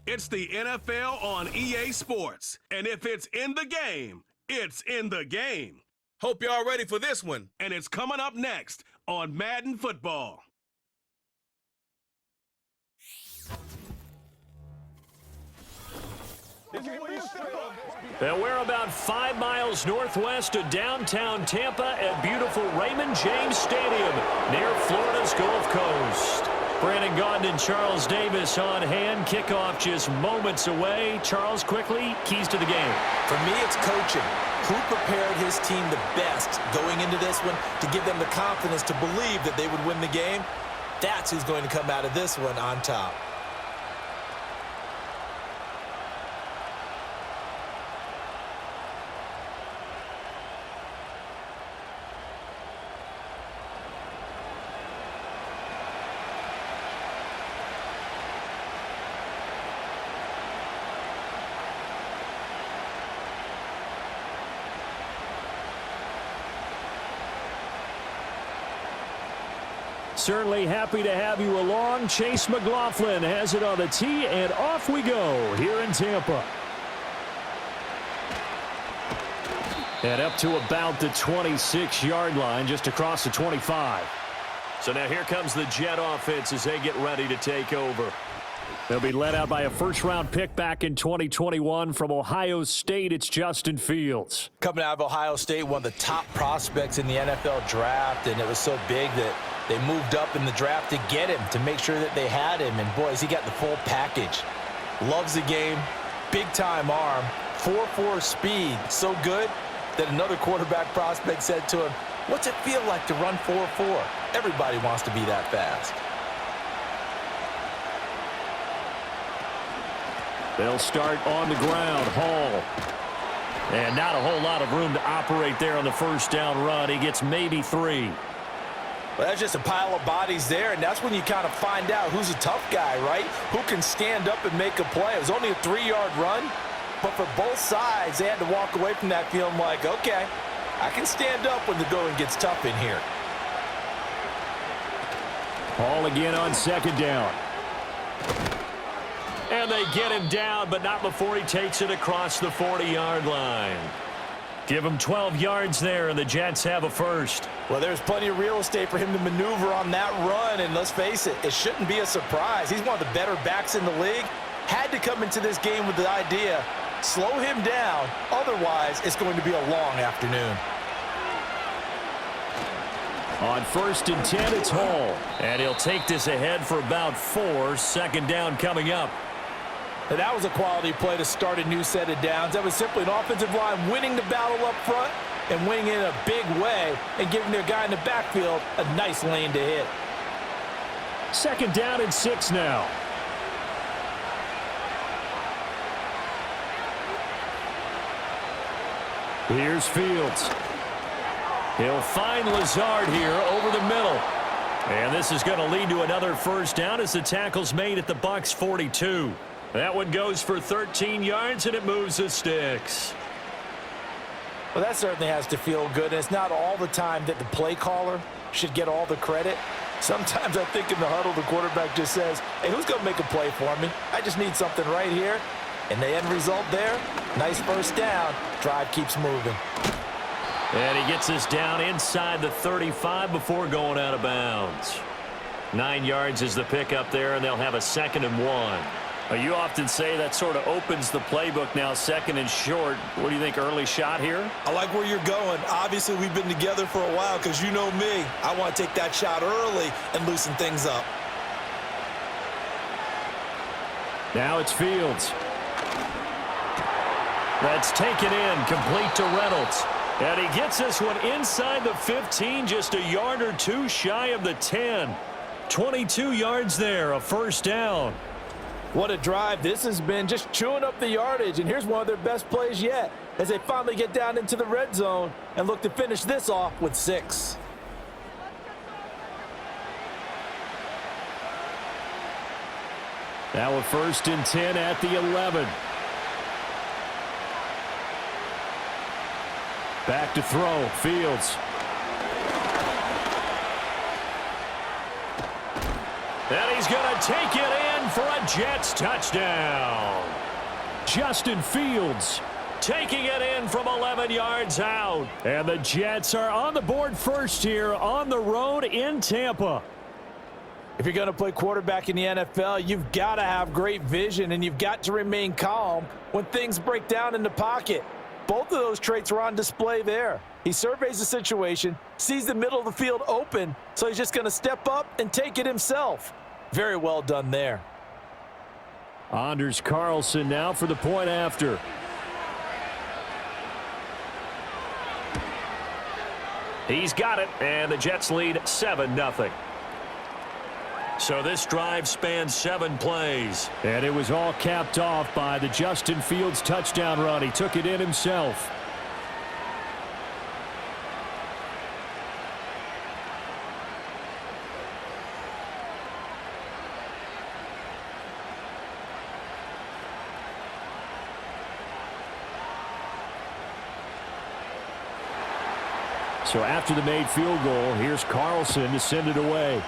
It's the NFL on EA Sports. And if it's in the game, it's in the game. Hope you're all ready for this one. And it's coming up next on Madden Football. Well, we're about 5 miles northwest of downtown Tampa at beautiful Raymond James Stadium near Florida's Gulf Coast. Brandon Gaudin and Charles Davis on hand. Kickoff just moments away. Charles, quickly, keys to the game. For me, it's coaching. Who prepared his team the best going into this one to give them the confidence to believe that they would win the game? That's who's going to come out of this one on top. Certainly happy to have you along. Chase McLaughlin has it on the tee, and off we go here in Tampa. And up to about the 26-yard line, just across the 25. So now here comes the Jet offense as they get ready to take over. They'll be led out by a first-round pick back in 2021 from Ohio State. It's Justin Fields. Coming out of Ohio State, one of the top prospects in the NFL draft, and it was so big that they moved up in the draft to get him, to make sure that they had him. And, boys, he got the full package. Loves the game, big-time arm, 4.4 speed, so good that another quarterback prospect said to him, "What's it feel like to run 4.4? Everybody wants to be that fast." They'll start on the ground. Hall. And not a whole lot of room to operate there on the first down run. He gets maybe 3. Well, that's just a pile of bodies there, and that's when you kind of find out who's a tough guy, right? Who can stand up and make a play. It was only a 3-yard run, but for both sides, they had to walk away from that feeling like, okay, I can stand up when the going gets tough in here. Hall again on second down. And they get him down, but not before he takes it across the 40-yard line. Give him 12 yards there, and the Jets have a first. Well, there's plenty of real estate for him to maneuver on that run, and let's face it, it shouldn't be a surprise. He's one of the better backs in the league. Had to come into this game with the idea, slow him down, otherwise it's going to be a long afternoon. On 1st and 10, it's Hall. And he'll take this ahead for about 4. Second down coming up. And that was a quality play to start a new set of downs. That was simply an offensive line winning the battle up front and winning in a big way and giving their guy in the backfield a nice lane to hit. Second down and 6 now. Here's Fields. He'll find Lazard here over the middle. And this is going to lead to another first down as the tackle's made at the Bucs 42. That one goes for 13 yards, and it moves the sticks. Well, that certainly has to feel good. And it's not all the time that the play caller should get all the credit. Sometimes I think in the huddle, the quarterback just says, hey, who's going to make a play for me? I just need something right here. And the end result there, nice first down. Drive keeps moving. And he gets us down inside the 35 before going out of bounds. 9 yards is the pickup there, and they'll have a 2nd and 1. You often say that sort of opens the playbook now, 2nd and short. What do you think, early shot here? I like where you're going. Obviously, we've been together for a while because you know me. I want to take that shot early and loosen things up. Now it's Fields. That's taken in, complete to Reynolds. And he gets this one inside the 15, just a yard or 2 shy of the 10. 22 yards there, a first down. What a drive. This has been just chewing up the yardage, and here's one of their best plays yet as they finally get down into the red zone and look to finish this off with 6. Now a 1st and 10 at the 11. Back to throw, Fields. And he's going to take it in for a Jets touchdown. Justin Fields taking it in from 11 yards out. And the Jets are on the board first here on the road in Tampa. If you're going to play quarterback in the NFL, you've got to have great vision, and you've got to remain calm when things break down in the pocket. Both of those traits were on display there. He surveys the situation, sees the middle of the field open, so he's just going to step up and take it himself. Very well done there. Anders Carlson now for the point after. He's got it, and the Jets lead 7-0. So this drive spans 7 plays. And it was all capped off by the Justin Fields touchdown run. He took it in himself. So after the made field goal, here's Carlson to send it away.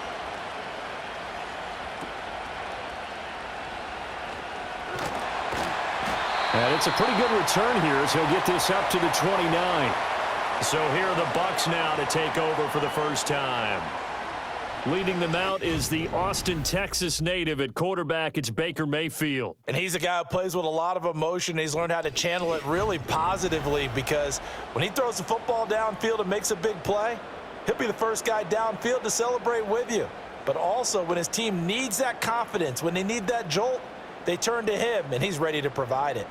And it's a pretty good return here as he'll get this up to the 29. So here are the Bucs now to take over for the first time. Leading them out is the Austin, Texas native at quarterback. It's Baker Mayfield. And he's a guy who plays with a lot of emotion. He's learned how to channel it really positively, because when he throws the football downfield and makes a big play, he'll be the first guy downfield to celebrate with you. But also when his team needs that confidence, when they need that jolt, they turn to him, and he's ready to provide it.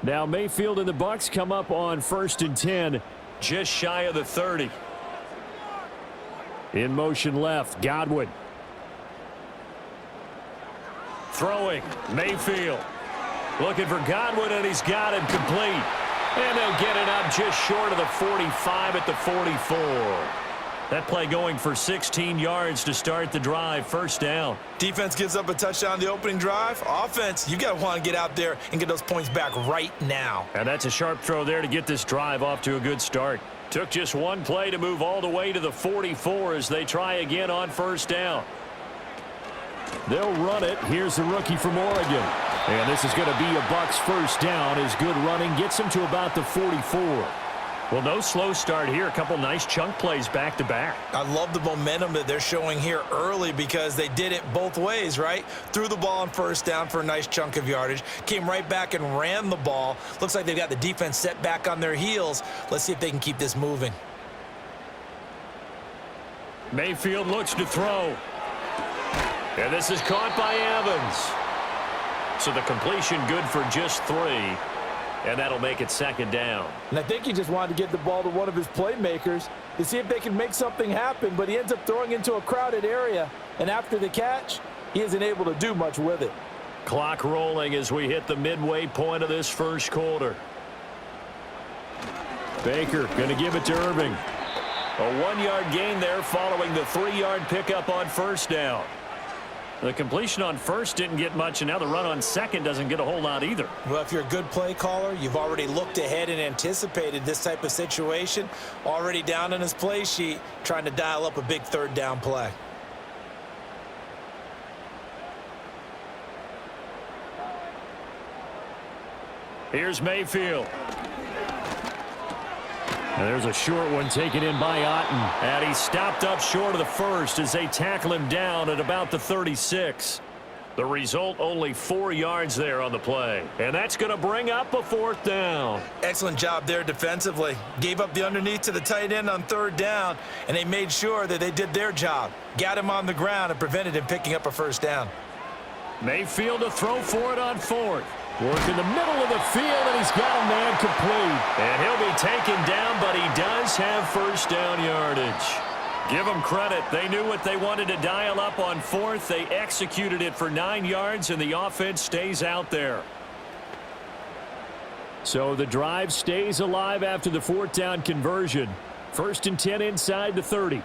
Now Mayfield and the Bucs come up on 1st and 10, just shy of the 30. In motion left, Godwin. Throwing, Mayfield. Looking for Godwin, and he's got him complete. And they'll get it up just short of the 45 at the 44. That play going for 16 yards to start the drive, first down. Defense gives up a touchdown the opening drive. Offense, you got to want to get out there and get those points back right now. And that's a sharp throw there to get this drive off to a good start. Took just one play to move all the way to the 44 as they try again on first down. They'll run it. Here's the rookie from Oregon. And this is going to be a Bucs first down as good running gets him to about the 44. Well, no slow start here. A couple nice chunk plays back-to-back. I love the momentum that they're showing here early, because they did it both ways, right? Threw the ball on first down for a nice chunk of yardage. Came right back and ran the ball. Looks like they've got the defense set back on their heels. Let's see if they can keep this moving. Mayfield looks to throw. And this is caught by Evans. So the completion good for just 3. And that'll make it 2nd down. And I think he just wanted to get the ball to one of his playmakers to see if they can make something happen, but he ends up throwing into a crowded area. And after the catch, he isn't able to do much with it. Clock rolling as we hit the midway point of this first quarter. Baker going to give it to Irving. A 1-yard gain there following the 3-yard pickup on first down. The completion on first didn't get much, and now the run on second doesn't get a whole lot either. Well, if you're a good play caller, you've already looked ahead and anticipated this type of situation. Already down on his play sheet, trying to dial up a big 3rd down play. Here's Mayfield. And there's a short one taken in by Otten. And he's stopped up short of the first as they tackle him down at about the 36. The result, only 4 yards there on the play. And that's going to bring up a 4th down. Excellent job there defensively. Gave up the underneath to the tight end on 3rd down, and they made sure that they did their job. Got him on the ground and prevented him picking up a 1st down. Mayfield to throw for it on 4th. Work in the middle of the field, and he's got a man complete. And he'll be taken down, but he does have 1st down yardage. Give them credit. They knew what they wanted to dial up on 4th. They executed it for 9 yards, and the offense stays out there. So the drive stays alive after the 4th down conversion. 1st and 10 inside the 30.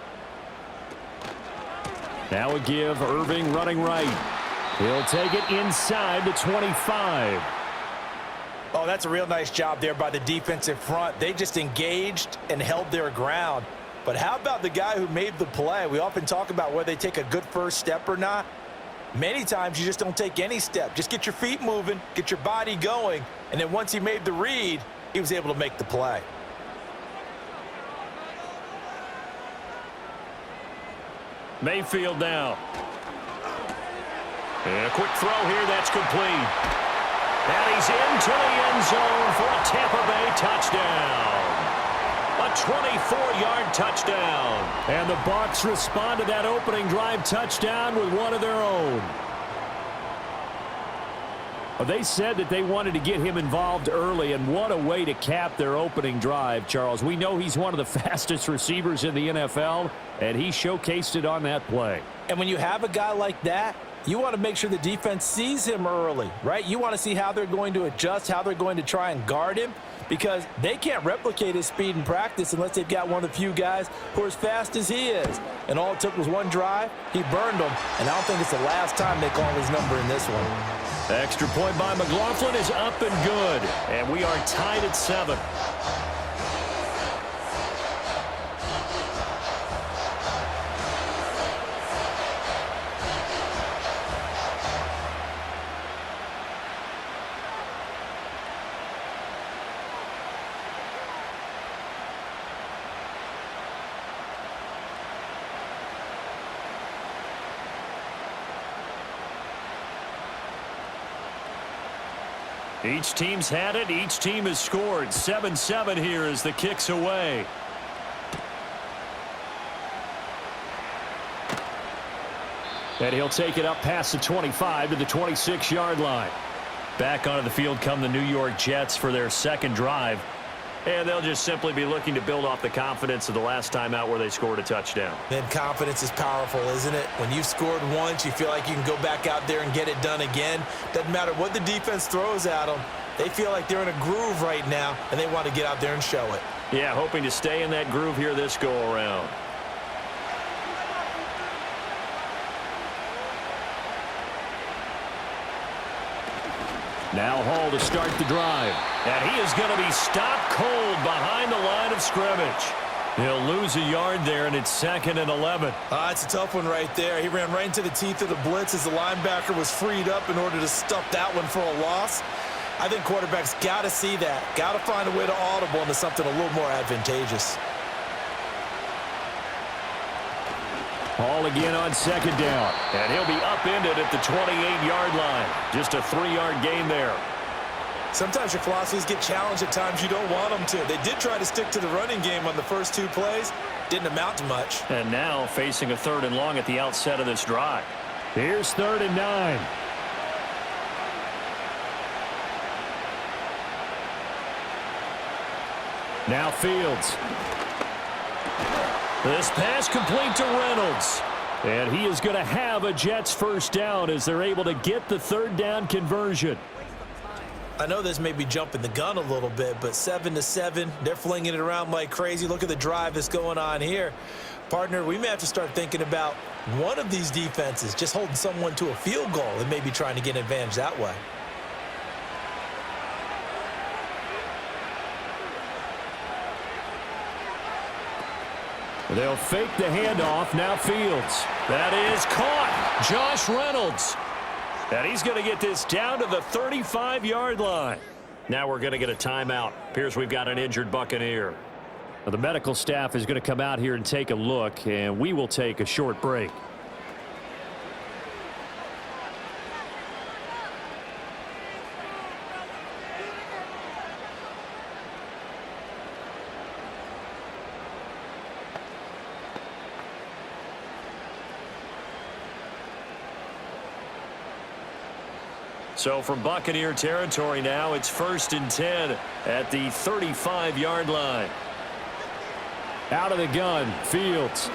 Now a give, Irving running right. He'll take it inside the 25. Oh, that's a real nice job there by the defensive front. They just engaged and held their ground. But how about the guy who made the play? We often talk about whether they take a good first step or not. Many times you just don't take any step. Just get your feet moving, get your body going, and then once he made the read, he was able to make the play. Mayfield now. And a quick throw here, that's complete. And he's into the end zone for a Tampa Bay touchdown. A 24-yard touchdown. And the Bucs respond to that opening drive touchdown with one of their own. Well, they said that they wanted to get him involved early, and what a way to cap their opening drive, Charles. We know he's one of the fastest receivers in the NFL, and he showcased it on that play. And when you have a guy like that, you want to make sure the defense sees him early, right? You want to see how they're going to adjust, how they're going to try and guard him, because they can't replicate his speed in practice unless they've got one of the few guys who are as fast as he is. And all it took was one drive. He burned them, and I don't think it's the last time they call his number in this one. Extra point by McLaughlin is up and good, and we are tied at 7. Each team's had it. Each team has scored. 7-7 here as the kick's away. And he'll take it up past the 25 to the 26-yard line. Back onto the field come the New York Jets for their second drive. And they'll just simply be looking to build off the confidence of the last time out where they scored a touchdown. And confidence is powerful, isn't it? When you've scored once, you feel like you can go back out there and get it done again. Doesn't matter what the defense throws at them. They feel like they're in a groove right now, and they want to get out there and show it. Yeah, hoping to stay in that groove here this go-around. Now Hall to start the drive. And he is going to be stopped cold behind the line of scrimmage. He'll lose a yard there, and it's 2nd and 11. It's a tough one right there. He ran right into the teeth of the blitz as the linebacker was freed up in order to stuff that one for a loss. I think quarterbacks got to see that. Got to find a way to audible into something a little more advantageous. Hall again on 2nd down. And he'll be upended at the 28-yard line. Just a 3-yard gain there. Sometimes your philosophies get challenged at times you don't want them to. They did try to stick to the running game on the first 2 plays. Didn't amount to much. And now facing a 3rd and long at the outset of this drive. Here's 3rd and 9. Now Fields. This pass complete to Reynolds. And he is going to have a Jets first down as they're able to get the 3rd down conversion. I know this may be jumping the gun a little bit, but 7-7, they're flinging it around like crazy. Look at the drive that's going on here. Partner, we may have to start thinking about one of these defenses just holding someone to a field goal and maybe trying to get an advantage that way. They'll fake the handoff. Now Fields. That is caught. Josh Reynolds. And he's going to get this down to the 35-yard line. Now we're going to get a timeout. Appears we've got an injured Buccaneer. Well, the medical staff is going to come out here and take a look, and we will take a short break. So from Buccaneer territory now, it's 1st and 10 at the 35-yard line. Out of the gun, Fields.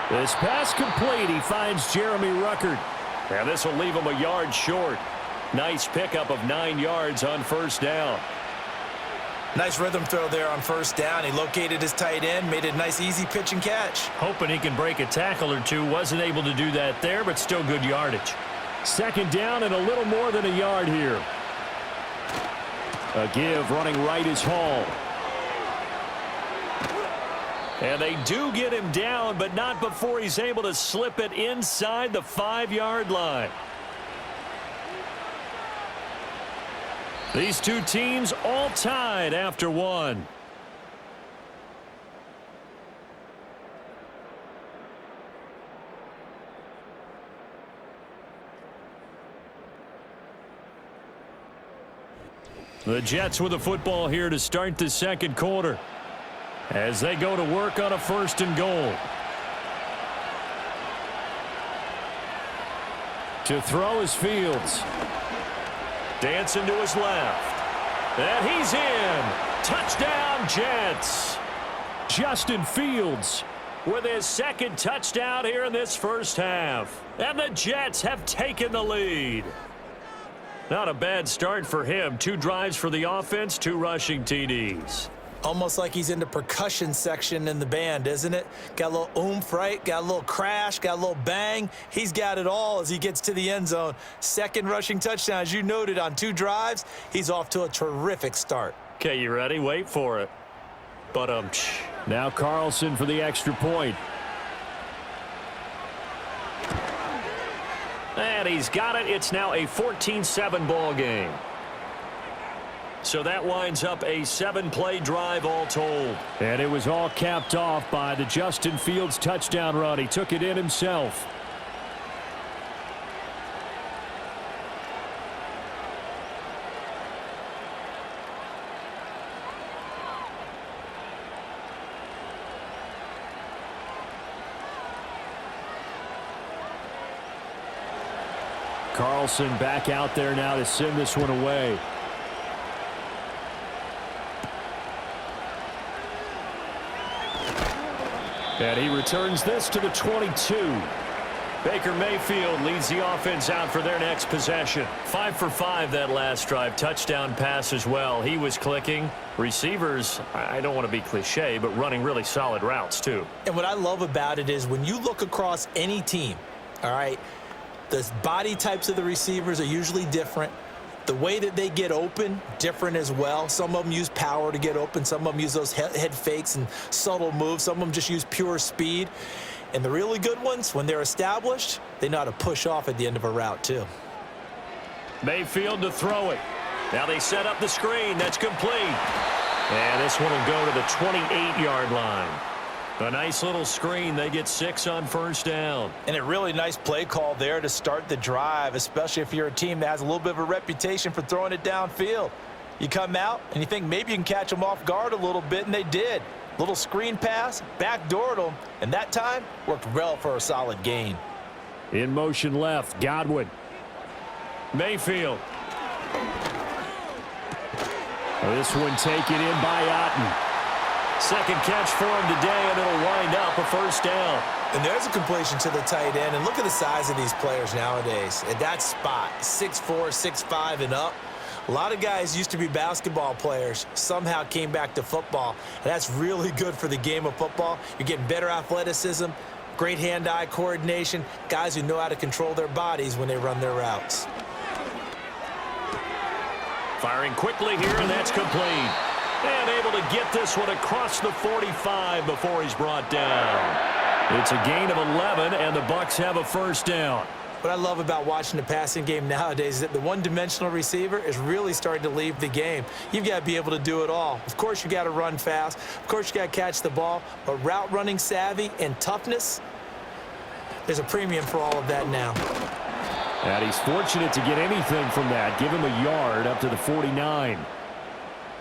This pass complete. He finds Jeremy Ruckert. And this will leave him a yard short. Nice pickup of 9 yards on 1st down. Nice rhythm throw there on 1st down. He located his tight end, made a nice easy pitch and catch. Hoping he can break a tackle or two. Wasn't able to do that there, but still good yardage. 2nd down and a little more than a yard here. A give running right is Hall. And they do get him down, but not before he's able to slip it inside the 5-yard line. These two teams all tied after one. The Jets with the football here to start the second quarter as they go to work on a 1st and goal. To throw is Fields. Dancing to his left. And he's in. Touchdown, Jets. Justin Fields with his second touchdown here in this first half. And the Jets have taken the lead. Not a bad start for him. 2 drives for the offense, 2 rushing TDs. Almost like he's in the percussion section in the band, isn't it? Got a little oomph, right? Got a little crash, got a little bang. He's got it all as he gets to the end zone. Second rushing touchdown, as you noted, on 2 drives. He's off to a terrific start. Okay, you ready? Wait for it. But now Carlson for the extra point. And he's got it. It's now a 14-7 ball game. So that winds up a 7-play drive all told. And it was all capped off by the Justin Fields touchdown run. He took it in himself. Carlson back out there now to send this one away. And he returns this to the 22. Baker Mayfield leads the offense out for their next possession. 5 for 5 that last drive. Touchdown pass as well. He was clicking. Receivers, I don't want to be cliche, but running really solid routes too. And what I love about it is when you look across any team, all right, the body types of the receivers are usually different. The way that they get open, different as well. Some of them use power to get open. Some of them use those head fakes and subtle moves. Some of them just use pure speed. And the really good ones, when they're established, they know how to push off at the end of a route too. Mayfield to throw it. Now they set up the screen. That's complete. And this one will go to the 28-yard line. A nice little screen. They get 6 on first down. And a really nice play call there to start the drive, especially if you're a team that has a little bit of a reputation for throwing it downfield. You come out and you think maybe you can catch them off guard a little bit, and they did. Little screen pass, backdoored them, and that time worked well for a solid gain. In motion left, Godwin. Mayfield. This one taken in by Otten. Second catch for him today, and it'll wind up a first down. And there's a completion to the tight end. And look at the size of these players nowadays. At that spot, 6'4", 6'5", and up. A lot of guys used to be basketball players, somehow came back to football. And that's really good for the game of football. You're getting better athleticism, great hand-eye coordination, guys who know how to control their bodies when they run their routes. Firing quickly here, and that's complete. And able to get this one across the 45 before he's brought down. It's a gain of 11, and the Bucs have a first down. What I love about watching the passing game nowadays is that the one-dimensional receiver is really starting to leave the game. You've got to be able to do it all. Of course, you got to run fast. Of course, you got to catch the ball. But route running savvy and toughness, there's a premium for all of that now. And he's fortunate to get anything from that. Give him a yard up to the 49.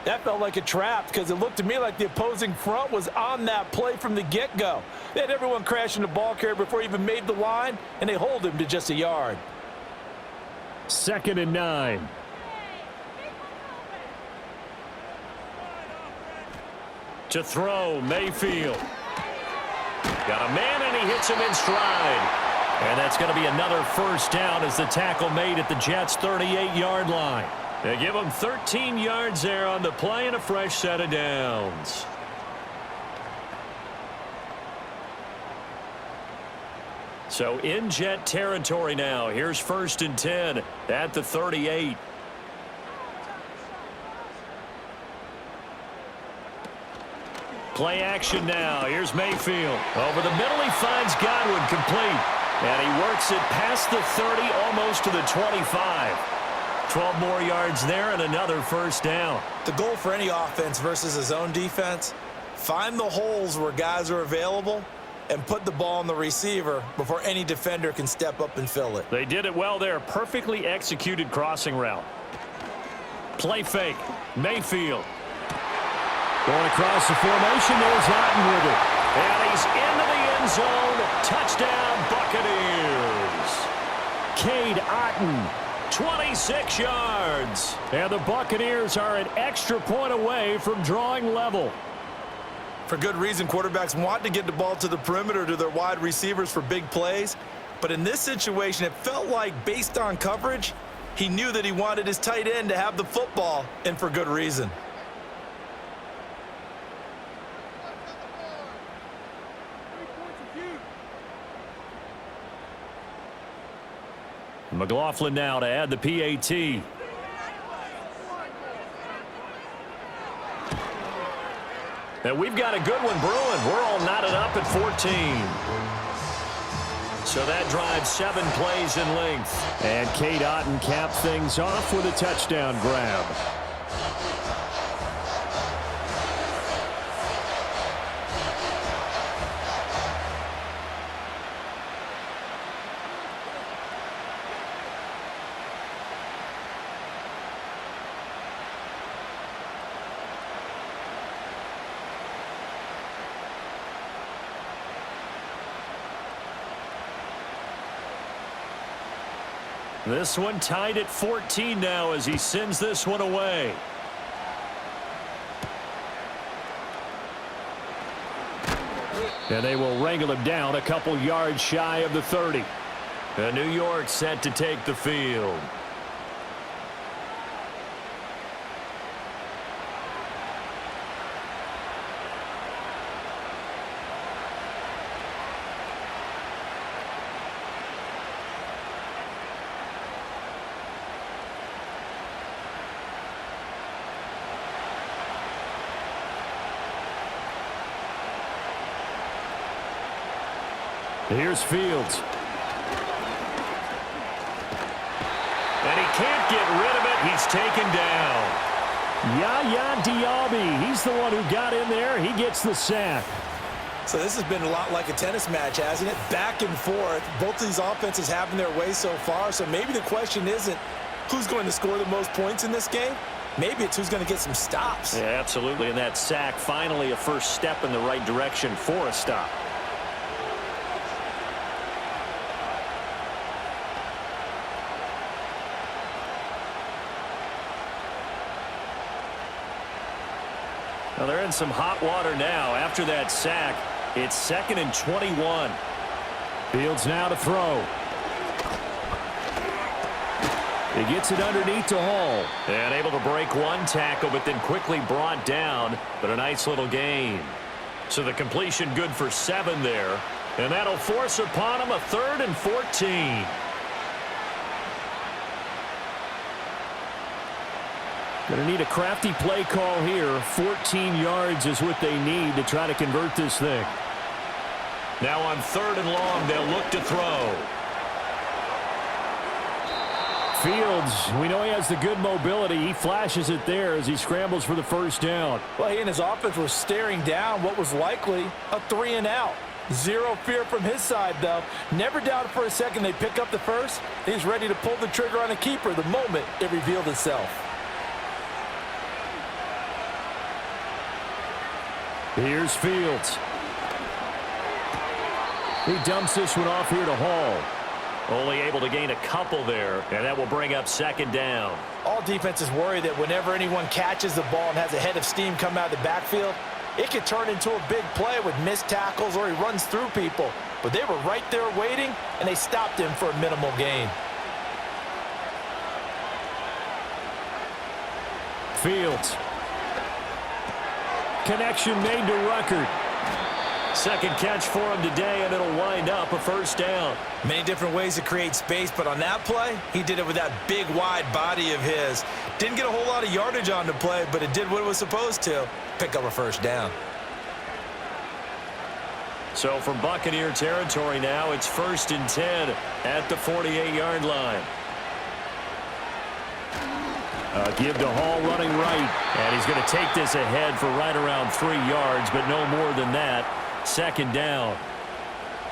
That felt like a trap because it looked to me like the opposing front was on that play from the get-go. They had everyone crashing the ball carrier before he even made the line, and they hold him to just a yard. 2nd and 9. To throw, Mayfield. Got a man, and he hits him in stride. And that's going to be another first down as the tackle made at the Jets' 38-yard line. They give him 13 yards there on the play and a fresh set of downs. So in Jet territory now. Here's 1st and 10 at the 38. Play action now. Here's Mayfield. Over the middle, he finds Godwin complete. And he works it past the 30, almost to the 25. 12 more yards there and another first down. The goal for any offense versus his own defense, find the holes where guys are available and put the ball on the receiver before any defender can step up and fill it. They did it well there. Perfectly executed crossing route. Play fake. Mayfield. Going across the formation, there's Otten with it. And he's into the end zone. Touchdown, Buccaneers. Cade Otten, 26 yards. And the Buccaneers are an extra point away from drawing level. For good reason, quarterbacks want to get the ball to the perimeter to their wide receivers for big plays. But in this situation, it felt like, based on coverage, he knew that he wanted his tight end to have the football, and for good reason. McLaughlin now to add the PAT. And we've got a good one brewing. We're all knotted up at 14. So that drives 7 plays in length. And Cade Otten capped things off with a touchdown grab. This one tied at 14 now as he sends this one away. And they will wrangle him down a couple yards shy of the 30. And New York set to take the field. Here's Fields. And he can't get rid of it. He's taken down. Yaya Diaby. He's the one who got in there. He gets the sack. So this has been a lot like a tennis match, hasn't it? Back and forth. Both of these offenses having their way so far. So maybe the question isn't who's going to score the most points in this game. Maybe it's who's going to get some stops. Yeah, absolutely. And that sack, finally a first step in the right direction for a stop. Well, they're in some hot water now. After that sack, it's 2nd and 21. Fields now to throw. He gets it underneath to Hall. And able to break one tackle, but then quickly brought down. But a nice little gain. So the completion good for 7 there. And that'll force upon him a 3rd and 14. Going to need a crafty play call here. 14 yards is what they need to try to convert this thing. Now on 3rd and long, they'll look to throw. Fields, we know he has the good mobility. He flashes it there as he scrambles for the first down. Well, he and his offense were staring down what was likely a 3-and-out. Zero fear from his side, though. Never doubted for a second they pick up the first. He's ready to pull the trigger on a keeper the moment it revealed itself. Here's Fields. He dumps this one off here to Hall. Only able to gain a couple there, and that will bring up 2nd down. All defenses worry that whenever anyone catches the ball and has a head of steam come out of the backfield, it could turn into a big play with missed tackles or he runs through people. But they were right there waiting, and they stopped him for a minimal gain. Fields. Connection made to Ruckert. 2nd catch for him today, and it'll wind up a first down. Many different ways to create space, but on that play, he did it with that big, wide body of his. Didn't get a whole lot of yardage on the play, but it did what it was supposed to. Pick up a first down. So from Buccaneer territory now, it's 1st and 10 at the 48-yard line. Give to Hall running right, and he's going to take this ahead for right around 3 yards, but no more than that. 2nd down.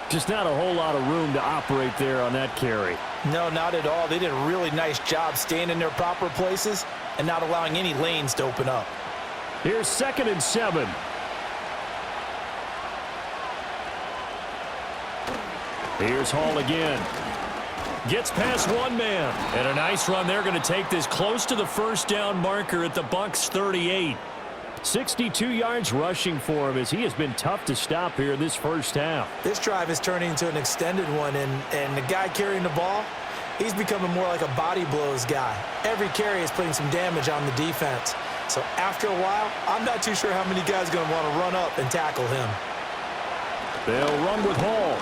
Just not a whole lot of room to operate there on that carry. No, not at all. They did a really nice job staying in their proper places and not allowing any lanes to open up. Here's 2nd and 7. Here's Hall again. Gets past one man. And a nice run there, going to take this close to the 1st down marker at the Bucs 38. 62 yards rushing for him as he has been tough to stop here this first half. This drive is turning into an extended one, and the guy carrying the ball, he's becoming more like a body blows guy. Every carry is putting some damage on the defense. So after a while, I'm not too sure how many guys are going to want to run up and tackle him. They'll run with Hall.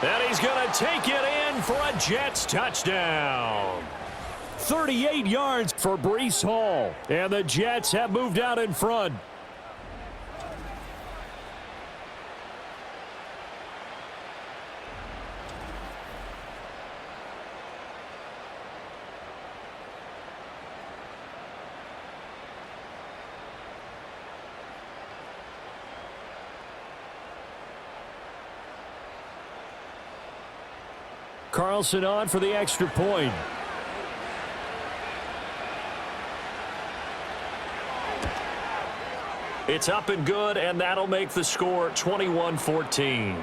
And he's going to take it in for a Jets touchdown. 38 yards for Breece Hall. And the Jets have moved out in front. Carlson on for the extra point. It's up and good, and that'll make the score 21-14.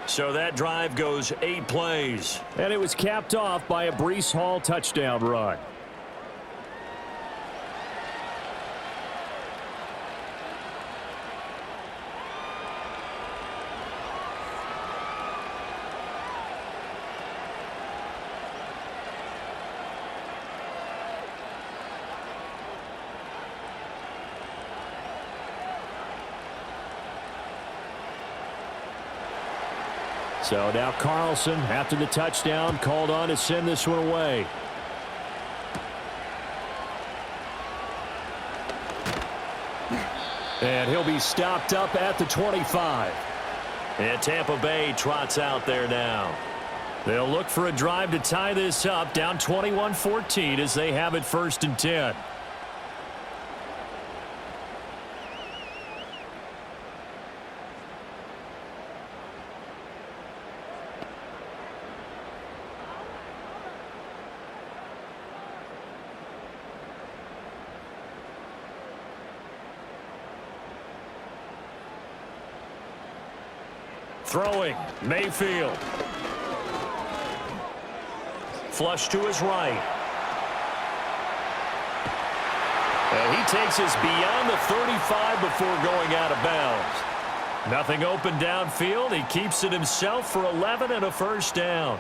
So that drive goes 8 plays. And it was capped off by a Breece Hall touchdown run. So now Carlson, after the touchdown, called on to send this one away. And he'll be stopped up at the 25. And Tampa Bay trots out there now. They'll look for a drive to tie this up, down 21-14 as they have it 1st and 10. Throwing, Mayfield. Flush to his right. And he takes us beyond the 35 before going out of bounds. Nothing open downfield. He keeps it himself for 11 and a 1st down.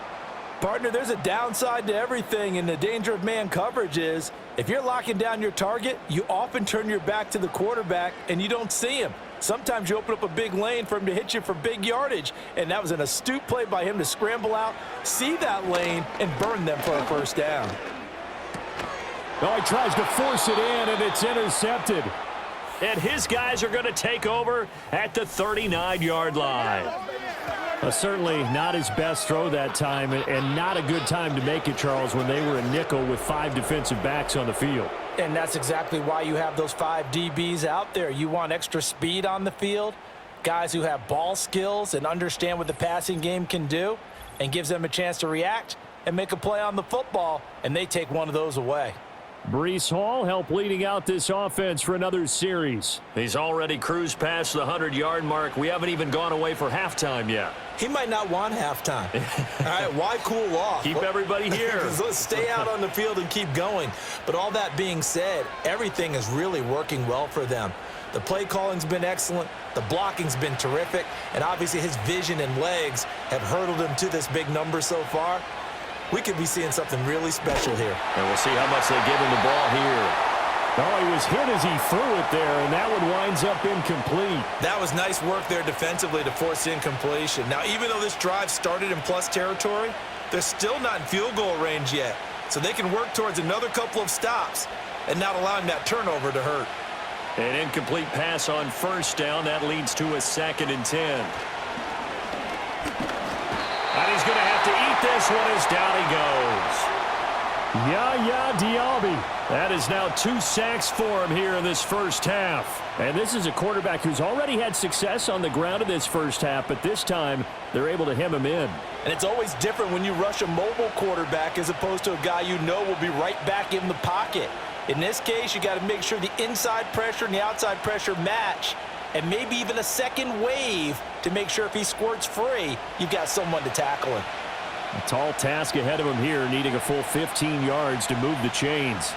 Partner, there's a downside to everything, and the danger of man coverage is if you're locking down your target, you often turn your back to the quarterback and you don't see him. Sometimes you open up a big lane for him to hit you for big yardage, and that was an astute play by him to scramble out, see that lane, and burn them for a 1st down. Oh, he tries to force it in, and it's intercepted. And his guys are going to take over at the 39-yard line. Certainly not his best throw that time, and not a good time to make it, Charles, when they were a nickel with 5 defensive backs on the field. And that's exactly why you have those 5 DBs out there. You want extra speed on the field, guys who have ball skills and understand what the passing game can do, and gives them a chance to react and make a play on the football, and they take one of those away. Breece Hall helped leading out this offense for another series. He's already cruised past the 100-yard mark. We haven't even gone away for halftime yet. He might not want halftime. All right, why cool off? Keep everybody here. Let's stay out on the field and keep going. But all that being said, everything is really working well for them. The play calling's been excellent. The blocking's been terrific. And obviously his vision and legs have hurdled him to this big number so far. We could be seeing something really special here. And we'll see how much they give him the ball here. Oh, he was hit as he threw it there, and that one winds up incomplete. That was nice work there defensively to force incompletion. Now, even though this drive started in plus territory, they're still not in field goal range yet. So they can work towards another couple of stops and not allowing that turnover to hurt. An incomplete pass on first down. That leads to a 2nd and 10. And he's going to have to eat this one as down he goes. Yaya Diaby. That is now 2 sacks for him here in this first half. And this is a quarterback who's already had success on the ground in this first half, but this time they're able to hem him in. And it's always different when you rush a mobile quarterback as opposed to a guy you know will be right back in the pocket. In this case, you got to make sure the inside pressure and the outside pressure match, and maybe even a second wave to make sure if he squirts free, you've got someone to tackle him. A tall task ahead of him here, needing a full 15 yards to move the chains.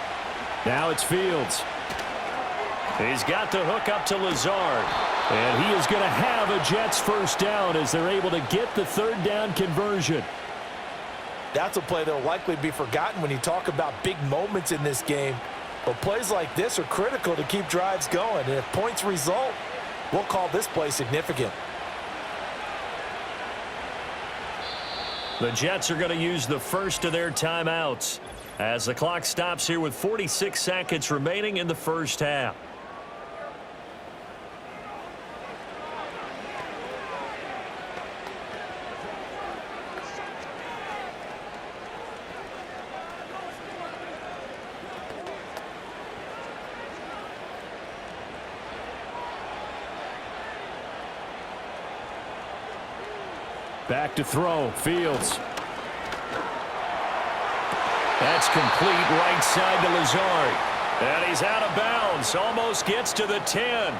Now it's Fields. He's got the hook up to Lazard. And he is going to have a Jets first down as they're able to get the 3rd down conversion. That's a play that will likely be forgotten when you talk about big moments in this game. But plays like this are critical to keep drives going. And if points result, we'll call this play significant. The Jets are going to use the first of their timeouts as the clock stops here with 46 seconds remaining in the first half. Back to throw, Fields. That's complete right side to Lazard. And he's out of bounds. Almost gets to the 10.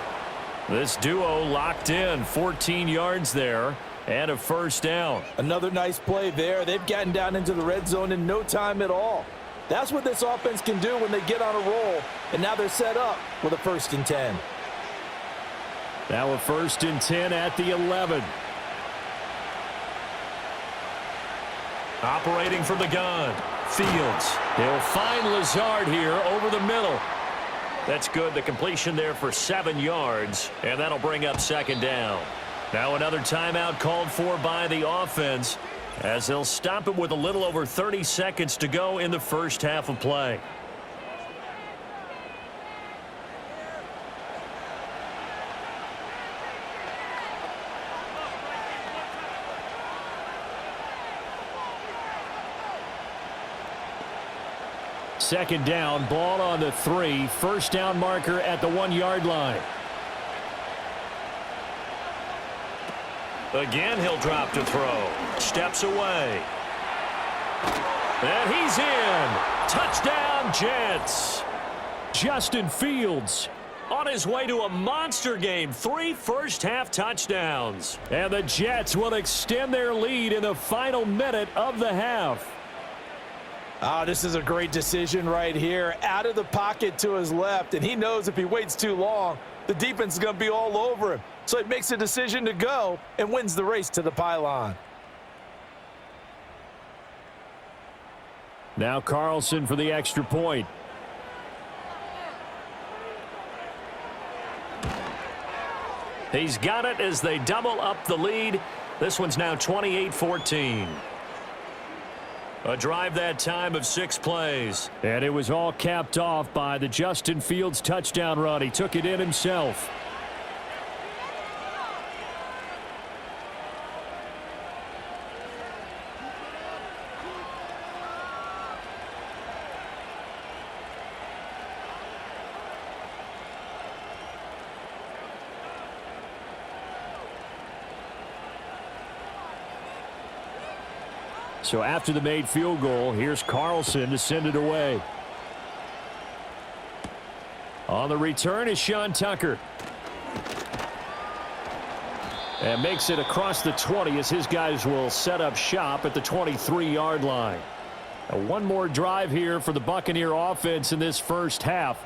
This duo locked in. 14 yards there and a first down. Another nice play there. They've gotten down into the red zone in no time at all. That's what this offense can do when they get on a roll. And now they're set up with a 1st and 10. Now a 1st and 10 at the 11. Operating from the gun. Fields. He'll find Lazard here over the middle. That's good. The completion there for 7 yards. And that'll bring up 2nd down. Now another timeout called for by the offense as they'll stop it with a little over 30 seconds to go in the first half of play. Second down, ball on the 3. First down marker at the 1-yard line. Again, he'll drop to throw. Steps away. And he's in. Touchdown, Jets. Justin Fields on his way to a monster game. 3 first-half touchdowns. And the Jets will extend their lead in the final minute of the half. Oh, this is a great decision right here. Out of the pocket to his left, and he knows if he waits too long, the defense is going to be all over him. So he makes a decision to go and wins the race to the pylon. Now Carlson for the extra point. He's got it as they double up the lead. This one's now 28-14. A drive that time of 6 plays. And it was all capped off by the Justin Fields touchdown run. He took it in himself. So after the made field goal, here's Carlson to send it away. On the return is Sean Tucker. And makes it across the 20 as his guys will set up shop at the 23-yard line. Now one more drive here for the Buccaneer offense in this first half.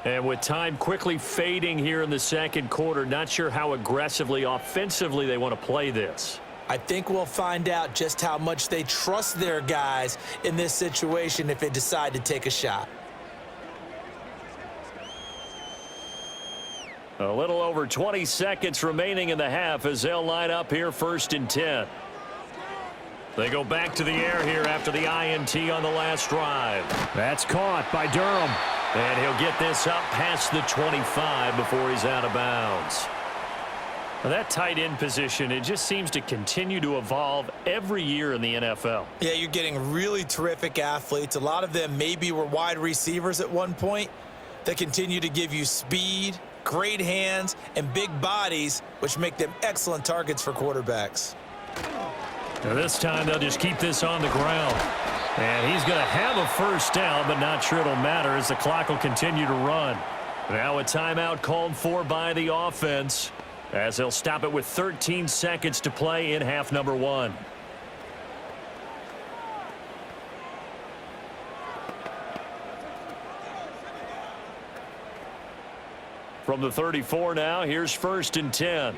And with time quickly fading here in the second quarter, not sure how aggressively, offensively they want to play this. I think we'll find out just how much they trust their guys in this situation if they decide to take a shot. A little over 20 seconds remaining in the half as they'll line up here 1st and 10. They go back to the air here after the INT on the last drive. That's caught by Durham. And he'll get this up past the 25 before he's out of bounds. Well, that tight end position, it just seems to continue to evolve every year in the NFL. Yeah, you're getting really terrific athletes. A lot of them maybe were wide receivers at one point that continue to give you speed, great hands, and big bodies, which make them excellent targets for quarterbacks. Now this time they'll just keep this on the ground. And he's going to have a first down, but not sure it'll matter as the clock will continue to run. Now a timeout called for by the offense, as they'll stop it with 13 seconds to play in half number 1. From the 34 now, here's 1st and 10.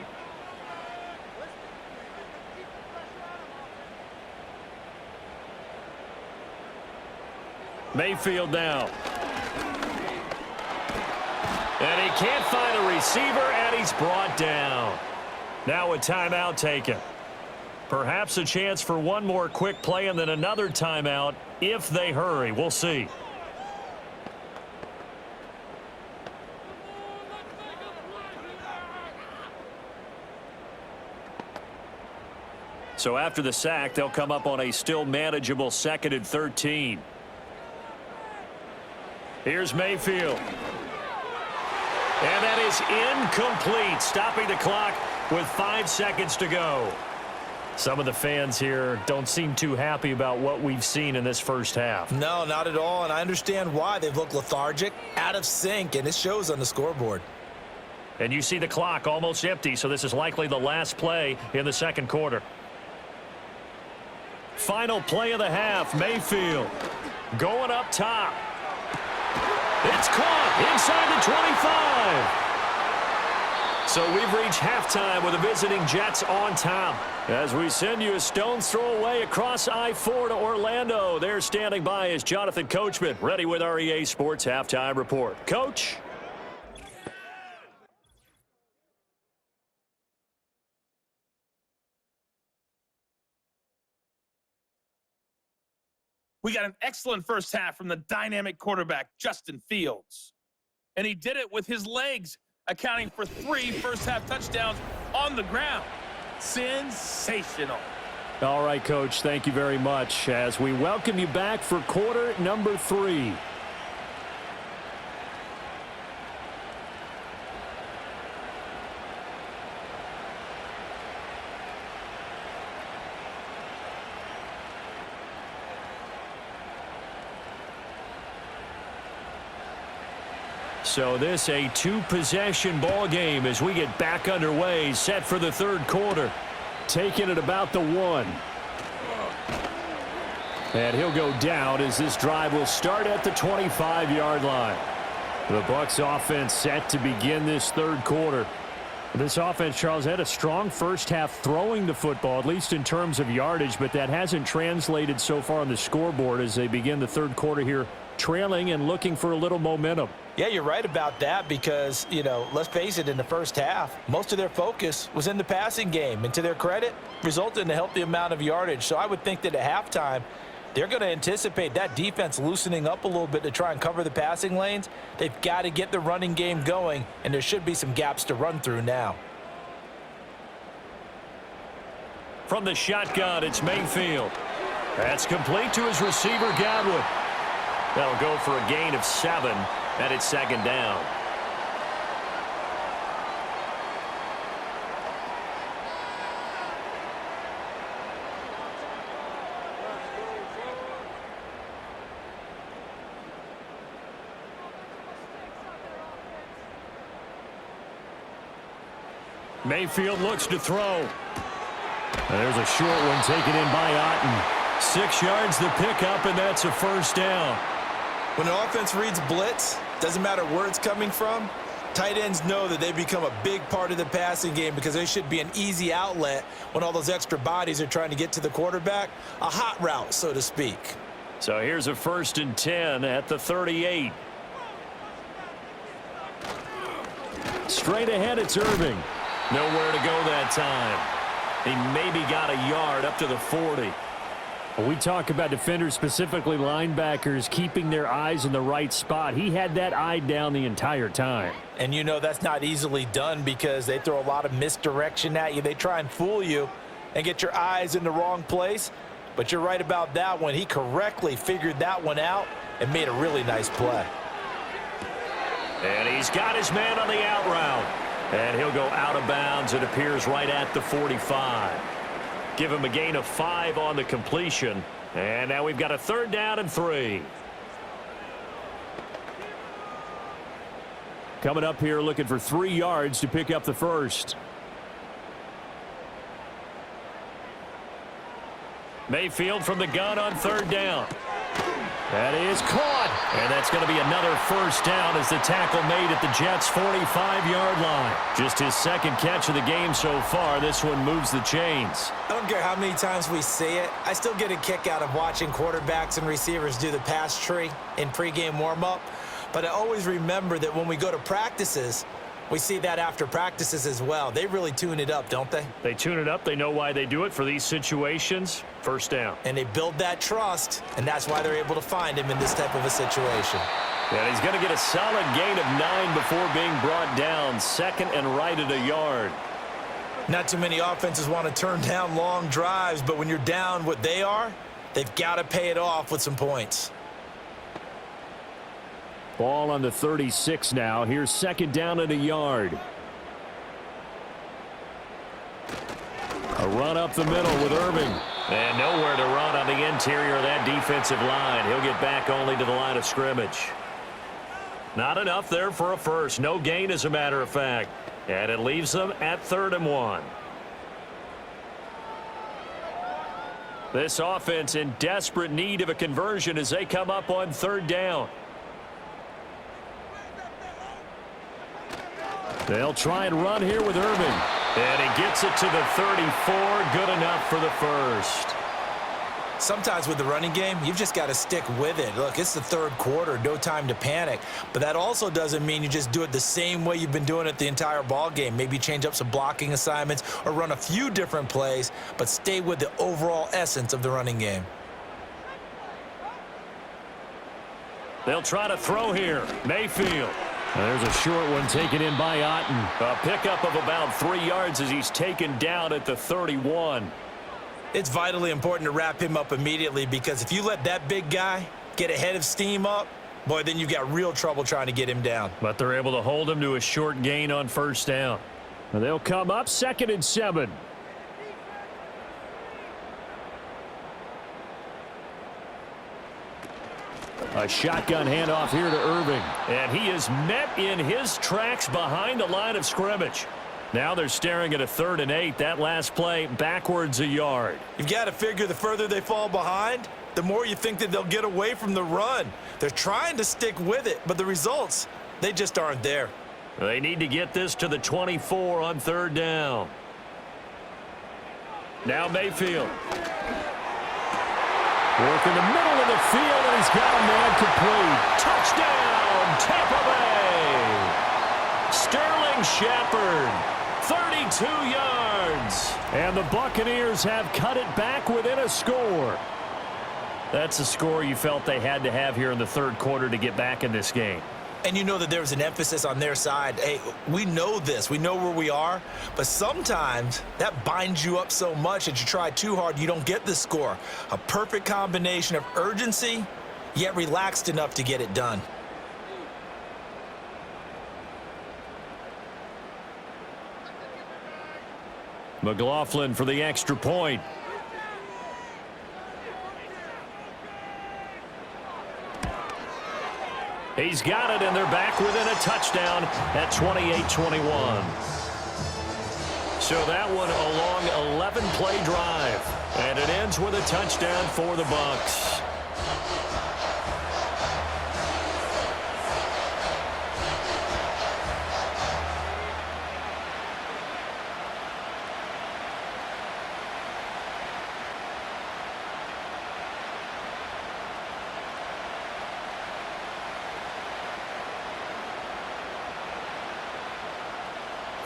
Mayfield now. And he can't find a receiver, and he's brought down. Now a timeout taken. Perhaps a chance for one more quick play and then another timeout if they hurry. We'll see. So after the sack, they'll come up on a still manageable 2nd and 13. Here's Mayfield. And that is incomplete, stopping the clock with 5 seconds to go. Some of the fans here don't seem too happy about what we've seen in this first half. No, not at all, and I understand why. They've looked lethargic, out of sync, and it shows on the scoreboard. And you see the clock almost empty, so this is likely the last play in the second quarter. Final play of the half, Mayfield going up top. It's caught inside the 25. So we've reached halftime with the visiting Jets on top. As we send you a stone's throw away across I-4 to Orlando. There standing by is Jonathan Coachman, ready with our EA Sports Halftime Report. Coach? We got an excellent first half from the dynamic quarterback, Justin Fields. And he did it with his legs, accounting for 3 first-half touchdowns on the ground. Sensational. All right, Coach, thank you very much as we welcome you back for quarter number 3. So this a 2-possession ball game as we get back underway, set for the third quarter. Taking it about the 1. And he'll go down as this drive will start at the 25-yard line. The Bucs offense set to begin this third quarter. This offense, Charles, had a strong first half throwing the football, at least in terms of yardage, but that hasn't translated so far on the scoreboard as they begin the third quarter here, trailing and looking for a little momentum. Yeah, you're right about that because, let's face it, in the first half, most of their focus was in the passing game. And to their credit, resulted in a healthy amount of yardage. So I would think that at halftime, they're going to anticipate that defense loosening up a little bit to try and cover the passing lanes. They've got to get the running game going, and there should be some gaps to run through now. From the shotgun, it's Mayfield. That's complete to his receiver, Godwin. That'll go for a gain of 7, and it's 2nd down. Mayfield looks to throw. And there's a short one taken in by Otten. 6 yards the pickup, and that's a first down. When an offense reads blitz, doesn't matter where it's coming from, tight ends know that they become a big part of the passing game because they should be an easy outlet when all those extra bodies are trying to get to the quarterback. A hot route, so to speak. So here's a 1st and 10 at the 38. Straight ahead, it's Irving. Nowhere to go that time. He maybe got a yard up to the 40. When we talk about defenders, specifically linebackers, keeping their eyes in the right spot, he had that eye down the entire time. And you know that's not easily done because they throw a lot of misdirection at you. They try and fool you and get your eyes in the wrong place. But you're right about that one. He correctly figured that one out and made a really nice play. And he's got his man on the out route. And he'll go out of bounds. It appears right at the 45. Give him a gain of 5 on the completion. And now we've got a 3rd down and 3. Coming up here looking for 3 yards to pick up the first. Mayfield from the gun on 3rd down. That is caught. And that's going to be another first down as the tackle made at the Jets' 45-yard line. Just his 2nd catch of the game so far. This one moves the chains. I don't care how many times we see it. I still get a kick out of watching quarterbacks and receivers do the pass tree in pregame warm-up. But I always remember that when we go to practices, we see that after practices as well. They really tune it up, don't they? They tune it up. They know why they do it for these situations. First down. And they build that trust, and that's why they're able to find him in this type of a situation. And he's going to get a solid gain of 9 before being brought down. 2nd and right at a yard. Not too many offenses want to turn down long drives, but when you're down what they are, they've got to pay it off with some points. Ball on the 36 now. Here's 2nd down at a yard. A run up the middle with Irving. And nowhere to run on the interior of that defensive line. He'll get back only to the line of scrimmage. Not enough there for a first. No gain, as a matter of fact. And it leaves them at 3rd and 1. This offense in desperate need of a conversion as they come up on 3rd down. They'll try and run here with Irving. And he gets it to the 34. Good enough for the first. Sometimes with the running game, you've just got to stick with it. Look, it's the 3rd quarter, no time to panic. But that also doesn't mean you just do it the same way you've been doing it the entire ball game. Maybe change up some blocking assignments or run a few different plays, but stay with the overall essence of the running game. They'll try to throw here. Mayfield. There's a short one taken in by Otten. A pickup of about 3 yards as he's taken down at the 31. It's vitally important to wrap him up immediately because if you let that big guy get ahead of steam up, boy, then you've got real trouble trying to get him down. But they're able to hold him to a short gain on 1st down. And they'll come up 2nd and 7. A shotgun handoff here to Irving. And he is met in his tracks behind the line of scrimmage. Now they're staring at a 3rd and 8. That last play backwards a yard. You've got to figure the further they fall behind, the more you think that they'll get away from the run. They're trying to stick with it, but the results, they just aren't there. They need to get this to the 24 on 3rd down. Now Mayfield. Work in the middle of the field, and he's got a man complete. Touchdown, Tampa Bay. Sterling Shepard. 32 yards. And the Buccaneers have cut it back within a score. That's a score you felt they had to have here in the 3rd quarter to get back in this game. And you know that there was an emphasis on their side. Hey, we know this. We know where we are. But sometimes that binds you up so much that you try too hard, you don't get the score. A perfect combination of urgency, yet relaxed enough to get it done. McLaughlin for the extra point. He's got it, and they're back within a touchdown at 28-21. So that one a long 11-play drive, and it ends with a touchdown for the Bucs.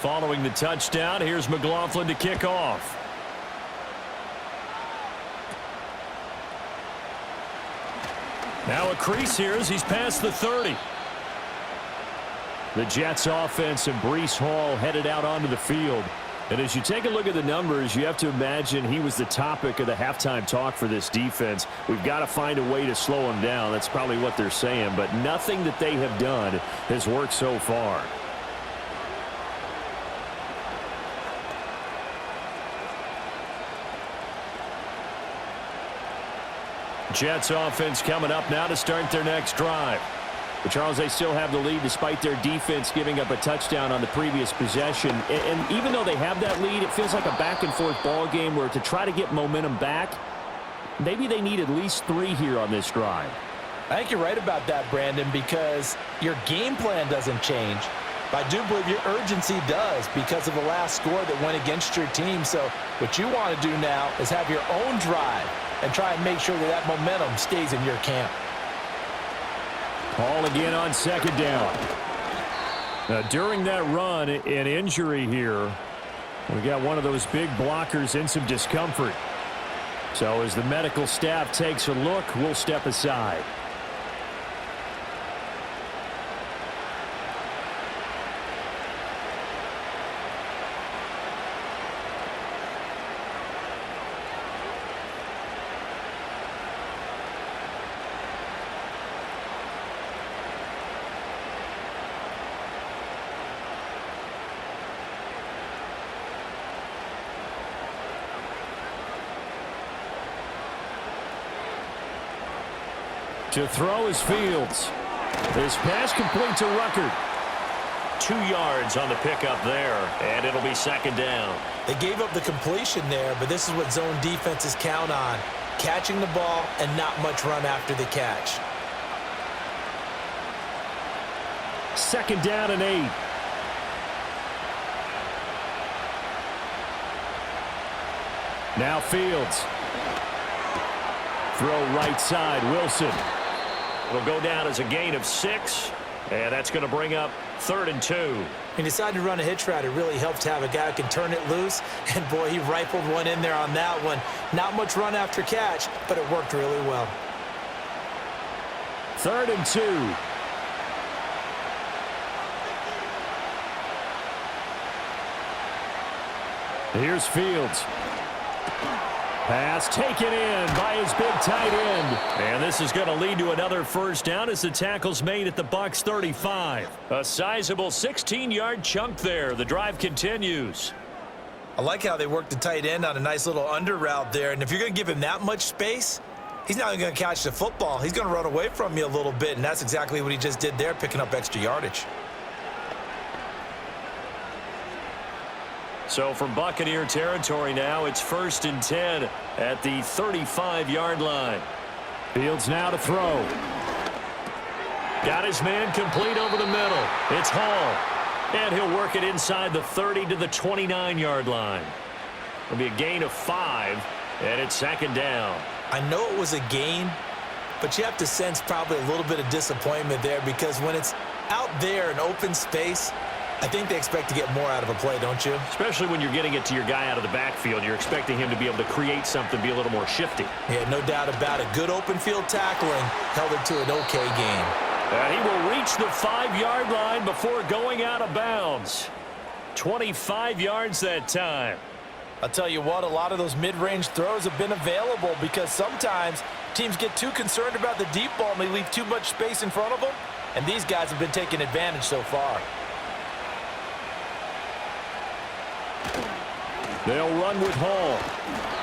Following the touchdown, here's McLaughlin to kick off. Now a crease here as he's past the 30. The Jets offense and Breece Hall headed out onto the field. And as you take a look at the numbers, you have to imagine he was the topic of the halftime talk for this defense. We've got to find a way to slow him down. That's probably what they're saying. But nothing that they have done has worked so far. Jets offense coming up now to start their next drive. But Charles, they still have the lead despite their defense giving up a touchdown on the previous possession. And even though they have that lead, it feels like a back-and-forth ball game where to try to get momentum back, maybe they need at least 3 here on this drive. I think you're right about that, Brandon, because your game plan doesn't change. But I do believe your urgency does because of the last score that went against your team. So what you want to do now is have your own drive and try and make sure that that momentum stays in your camp. Ball again on second down. Now, during that run, an injury here. We got one of those big blockers in some discomfort. So as the medical staff takes a look, we'll step aside. To throw is Fields. This pass complete to Ruckert. 2 yards on the pickup there, and it'll be second down. They gave up the completion there, but this is what zone defenses count on. Catching the ball and not much run after the catch. Second down and 8. Now Fields. Throw right side, Wilson. It'll go down as a gain of 6, and that's going to bring up 3rd and 2. He decided to run a hitch route. It really helps to have a guy who can turn it loose, and boy, he rifled one in there on that one. Not much run after catch, but it worked really well. 3rd and 2. Here's Fields. Pass taken in by his big tight end. And this is going to lead to another first down as the tackle's made at the Bucs 35. A sizable 16-yard chunk there. The drive continues. I like how they worked the tight end on a nice little under route there. And if you're going to give him that much space, he's not even going to catch the football. He's going to run away from you a little bit, and that's exactly what he just did there, picking up extra yardage. So from Buccaneer territory now, it's 1st and 10 at the 35-yard line. Fields now to throw. Got his man complete over the middle. It's Hall. And he'll work it inside the 30 to the 29-yard line. It'll be a gain of 5, and it's second down. I know it was a gain, but you have to sense probably a little bit of disappointment there because when it's out there in open space, I think they expect to get more out of a play, don't you? Especially when you're getting it to your guy out of the backfield. You're expecting him to be able to create something, be a little more shifty. Yeah, no doubt about it. Good open field tackling held it to an okay game. And he will reach the 5-yard line before going out of bounds. 25 yards that time. I'll tell you what, a lot of those mid-range throws have been available because sometimes teams get too concerned about the deep ball and they leave too much space in front of them. And these guys have been taking advantage so far. They'll run with Hall.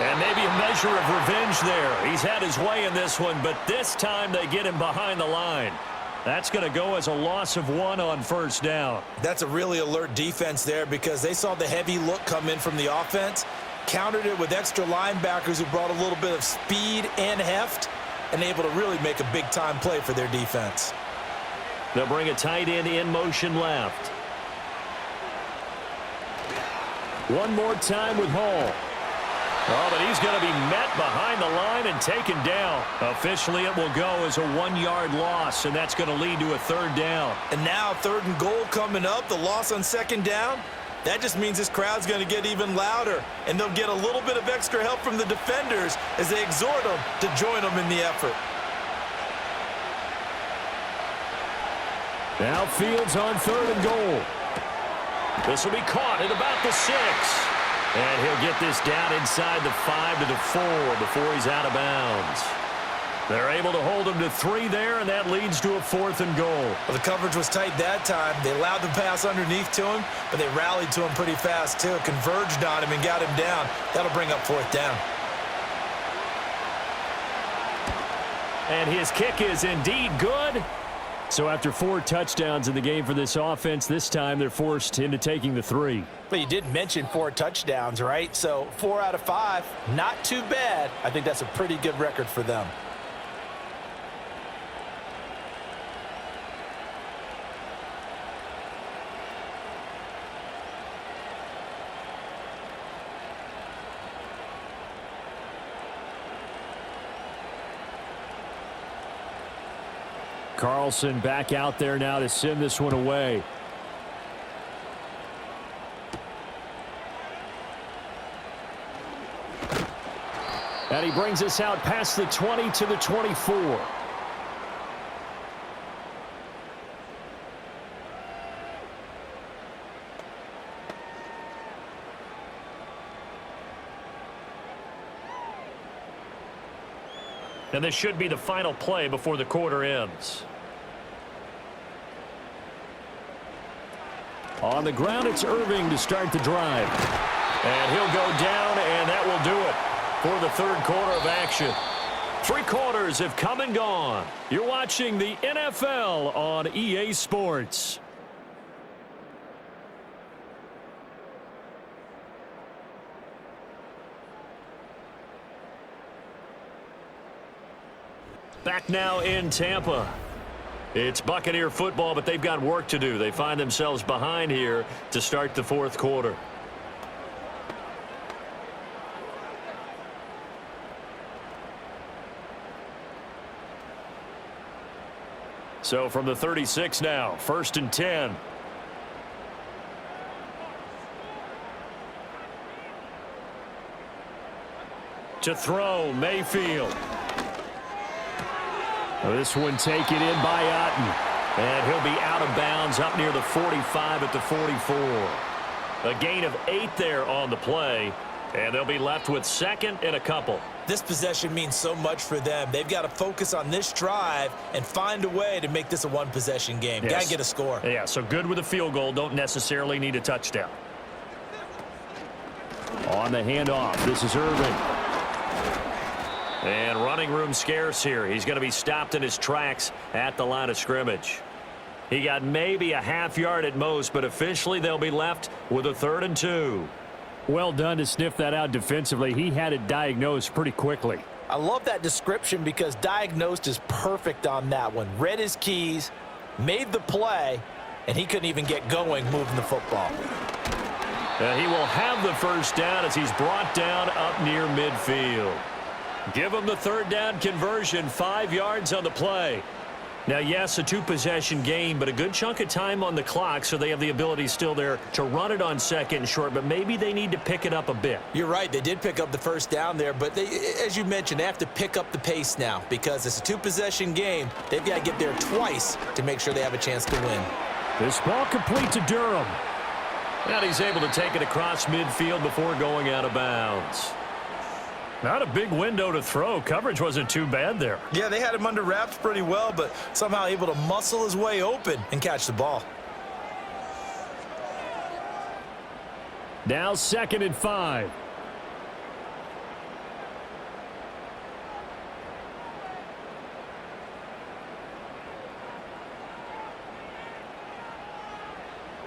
And maybe a measure of revenge there. He's had his way in this one, but this time they get him behind the line. That's going to go as a loss of 1 on first down. That's a really alert defense there because they saw the heavy look come in from the offense, countered it with extra linebackers who brought a little bit of speed and heft, and able to really make a big-time play for their defense. They'll bring a tight end in motion left. One more time with Hall. Oh, but he's going to be met behind the line and taken down. Officially, it will go as a 1-yard loss, and that's going to lead to a 3rd down. And now 3rd and goal coming up, the loss on 2nd down. That just means this crowd's going to get even louder, and they'll get a little bit of extra help from the defenders as they exhort them to join them in the effort. Now Fields on 3rd and goal. This will be caught at about the 6. And he'll get this down inside the 5 to the 4 before he's out of bounds. They're able to hold him to 3 there, and that leads to a 4th and goal. Well, the coverage was tight that time. They allowed the pass underneath to him, but they rallied to him pretty fast, too. Converged on him and got him down. That'll bring up 4th down. And his kick is indeed good. So after 4 touchdowns in the game for this offense, this time they're forced into taking the 3. But you did mention 4 touchdowns, right? So 4 out of 5, not too bad. I think that's a pretty good record for them. Carlson back out there now to send this one away. And he brings us out past the 20 to the 24. And this should be the final play before the quarter ends. On the ground, it's Irving to start the drive. And he'll go down, and that will do it for the 3rd quarter of action. 3 quarters have come and gone. You're watching the NFL on EA Sports. Back now in Tampa. It's Buccaneer football, but they've got work to do. They find themselves behind here to start the 4th quarter. So from the 36 now, 1st and 10. To throw, Mayfield. This one taken in by Otten. And he'll be out of bounds up near the 45 at the 44. A gain of 8 there on the play. And they'll be left with 2nd and a couple. This possession means so much for them. They've got to focus on this drive and find a way to make this a 1-possession game. Yes. Got to get a score. Yeah, so good with a field goal. Don't necessarily need a touchdown. On the handoff, this is Irving. And running room scarce here. He's going to be stopped in his tracks at the line of scrimmage. He got maybe a half yard at most, but officially they'll be left with a 3rd and 2. Well done to sniff that out defensively. He had it diagnosed pretty quickly. I love that description because diagnosed is perfect on that one. Read his keys, made the play, and he couldn't even get going moving the football. And he will have the 1st down as he's brought down up near midfield. Give him the 3rd down conversion, 5 yards on the play. Now, yes, a 2-possession game, but a good chunk of time on the clock, so they have the ability still there to run it on 2nd and short, but maybe they need to pick it up a bit. You're right. They did pick up the 1st down there, but they, as you mentioned, they have to pick up the pace now because it's a 2-possession game. They've got to get there twice to make sure they have a chance to win. This ball complete to Durham. And he's able to take it across midfield before going out of bounds. Not a big window to throw. Coverage wasn't too bad there. Yeah, they had him under wraps pretty well, but somehow able to muscle his way open and catch the ball. Now 2nd and 5.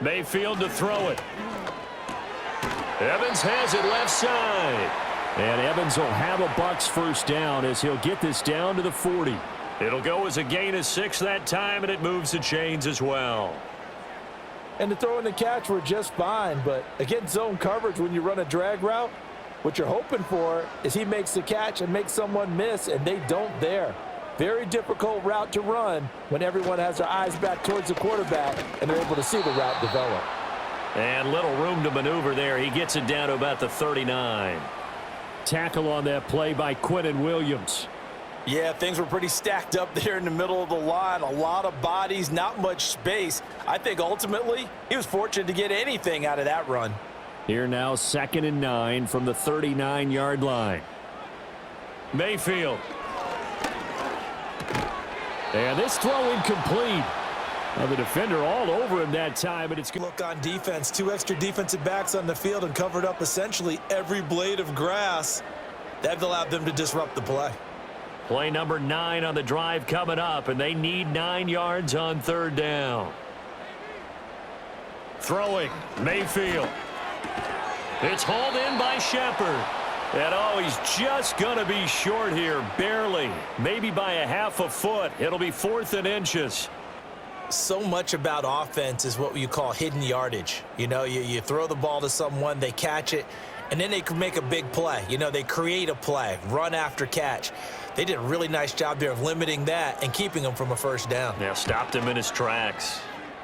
Mayfield to throw it. Evans has it left side. And Evans will have a Bucs 1st down as he'll get this down to the 40. It'll go as a gain of 6 that time, and it moves the chains as well. And the throw and the catch were just fine, but against zone coverage when you run a drag route, what you're hoping for is he makes the catch and makes someone miss, and they don't there. Very difficult route to run when everyone has their eyes back towards the quarterback and they're able to see the route develop. And little room to maneuver there. He gets it down to about the 39. Tackle on that play by Quinnen Williams. Yeah, things were pretty stacked up there in the middle of the line. A lot of bodies, not much space. I think ultimately he was fortunate to get anything out of that run. Here now, 2nd and 9 from the 39-yard line. Mayfield. And this throw incomplete. Well, the defender all over him that time, and it's good. Look on defense, 2 extra defensive backs on the field and covered up essentially every blade of grass. That allowed them to disrupt the play. Play number 9 on the drive coming up, and they need 9 yards on 3rd down. Throwing, Mayfield. It's hauled in by Shepard. And oh, he's just going to be short here, barely. Maybe by a half a foot. It'll be 4th and inches. So much about offense is what you call hidden yardage. You know, you throw the ball to someone, they catch it, and then they can make a big play. You know, they create a play, run after catch. They did a really nice job there of limiting that and keeping him from a 1st down. Yeah, stopped him in his tracks.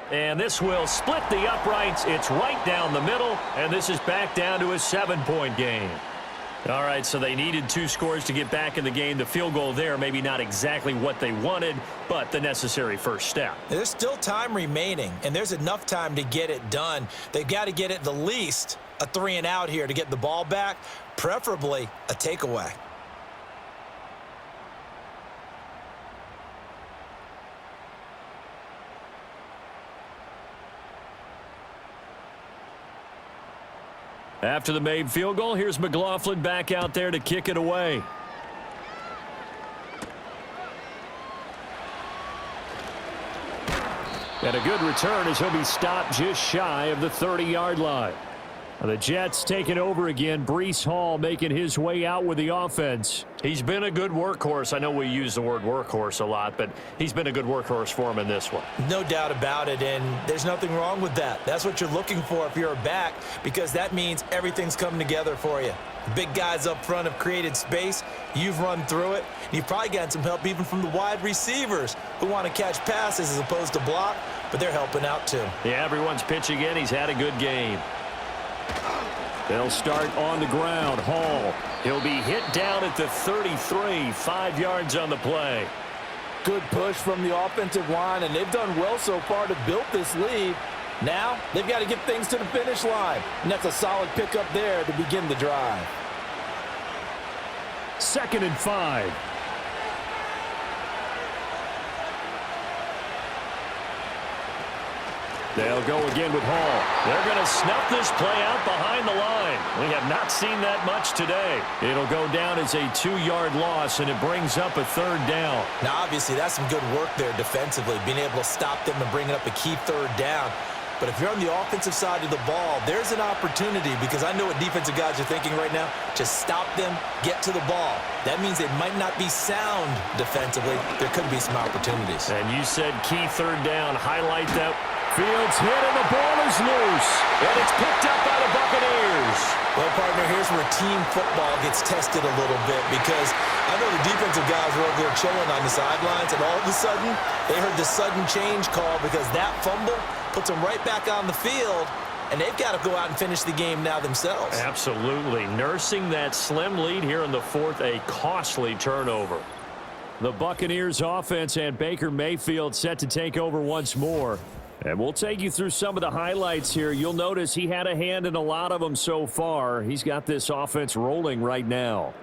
And this will split the uprights. It's right down the middle, and this is back down to a 7-point game. All right, so they needed 2 scores to get back in the game. The field goal there, maybe not exactly what they wanted, but the necessary first step. There's still time remaining, and there's enough time to get it done. They've got to get at the least a 3-and-out here to get the ball back, preferably a takeaway. After the made field goal, here's McLaughlin back out there to kick it away. And a good return as he'll be stopped just shy of the 30-yard line. The Jets taking over again. Breece Hall making his way out with the offense. He's been a good workhorse. I know we use the word workhorse a lot, but he's been a good workhorse for him in this one. No doubt about it, and there's nothing wrong with that. That's what you're looking for if you're a back, because that means everything's coming together for you. Big guys up front have created space. You've run through it. You've probably gotten some help even from the wide receivers who want to catch passes as opposed to block, but they're helping out too. Yeah, everyone's pitching in. He's had a good game. They'll start on the ground. Hall. He'll be hit down at the 33, 5 yards on the play. Good push from the offensive line, and they've done well so far to build this lead. Now they've got to get things to the finish line, and that's a solid pickup there to begin the drive. 2nd and 5. They'll go again with Hall. They're going to snuff this play out behind the line. We have not seen that much today. It'll go down as a 2-yard loss, and it brings up a 3rd down. Now, obviously, that's some good work there defensively, being able to stop them and bringing up a key 3rd down. But if you're on the offensive side of the ball, there's an opportunity, because I know what defensive guys are thinking right now. Just stop them, get to the ball. That means they might not be sound defensively. There could be some opportunities. And you said key 3rd down. Highlight that. Fields hit and the ball is loose. And it's picked up by the Buccaneers. Well, partner, here's where team football gets tested a little bit, because I know the defensive guys were over there chilling on the sidelines, and all of a sudden they heard the sudden change call, because that fumble puts them right back on the field, and they've got to go out and finish the game now themselves. Absolutely. Nursing that slim lead here in the 4th, a costly turnover. The Buccaneers offense and Baker Mayfield set to take over once more. And we'll take you through some of the highlights here. You'll notice he had a hand in a lot of them so far. He's got this offense rolling right now.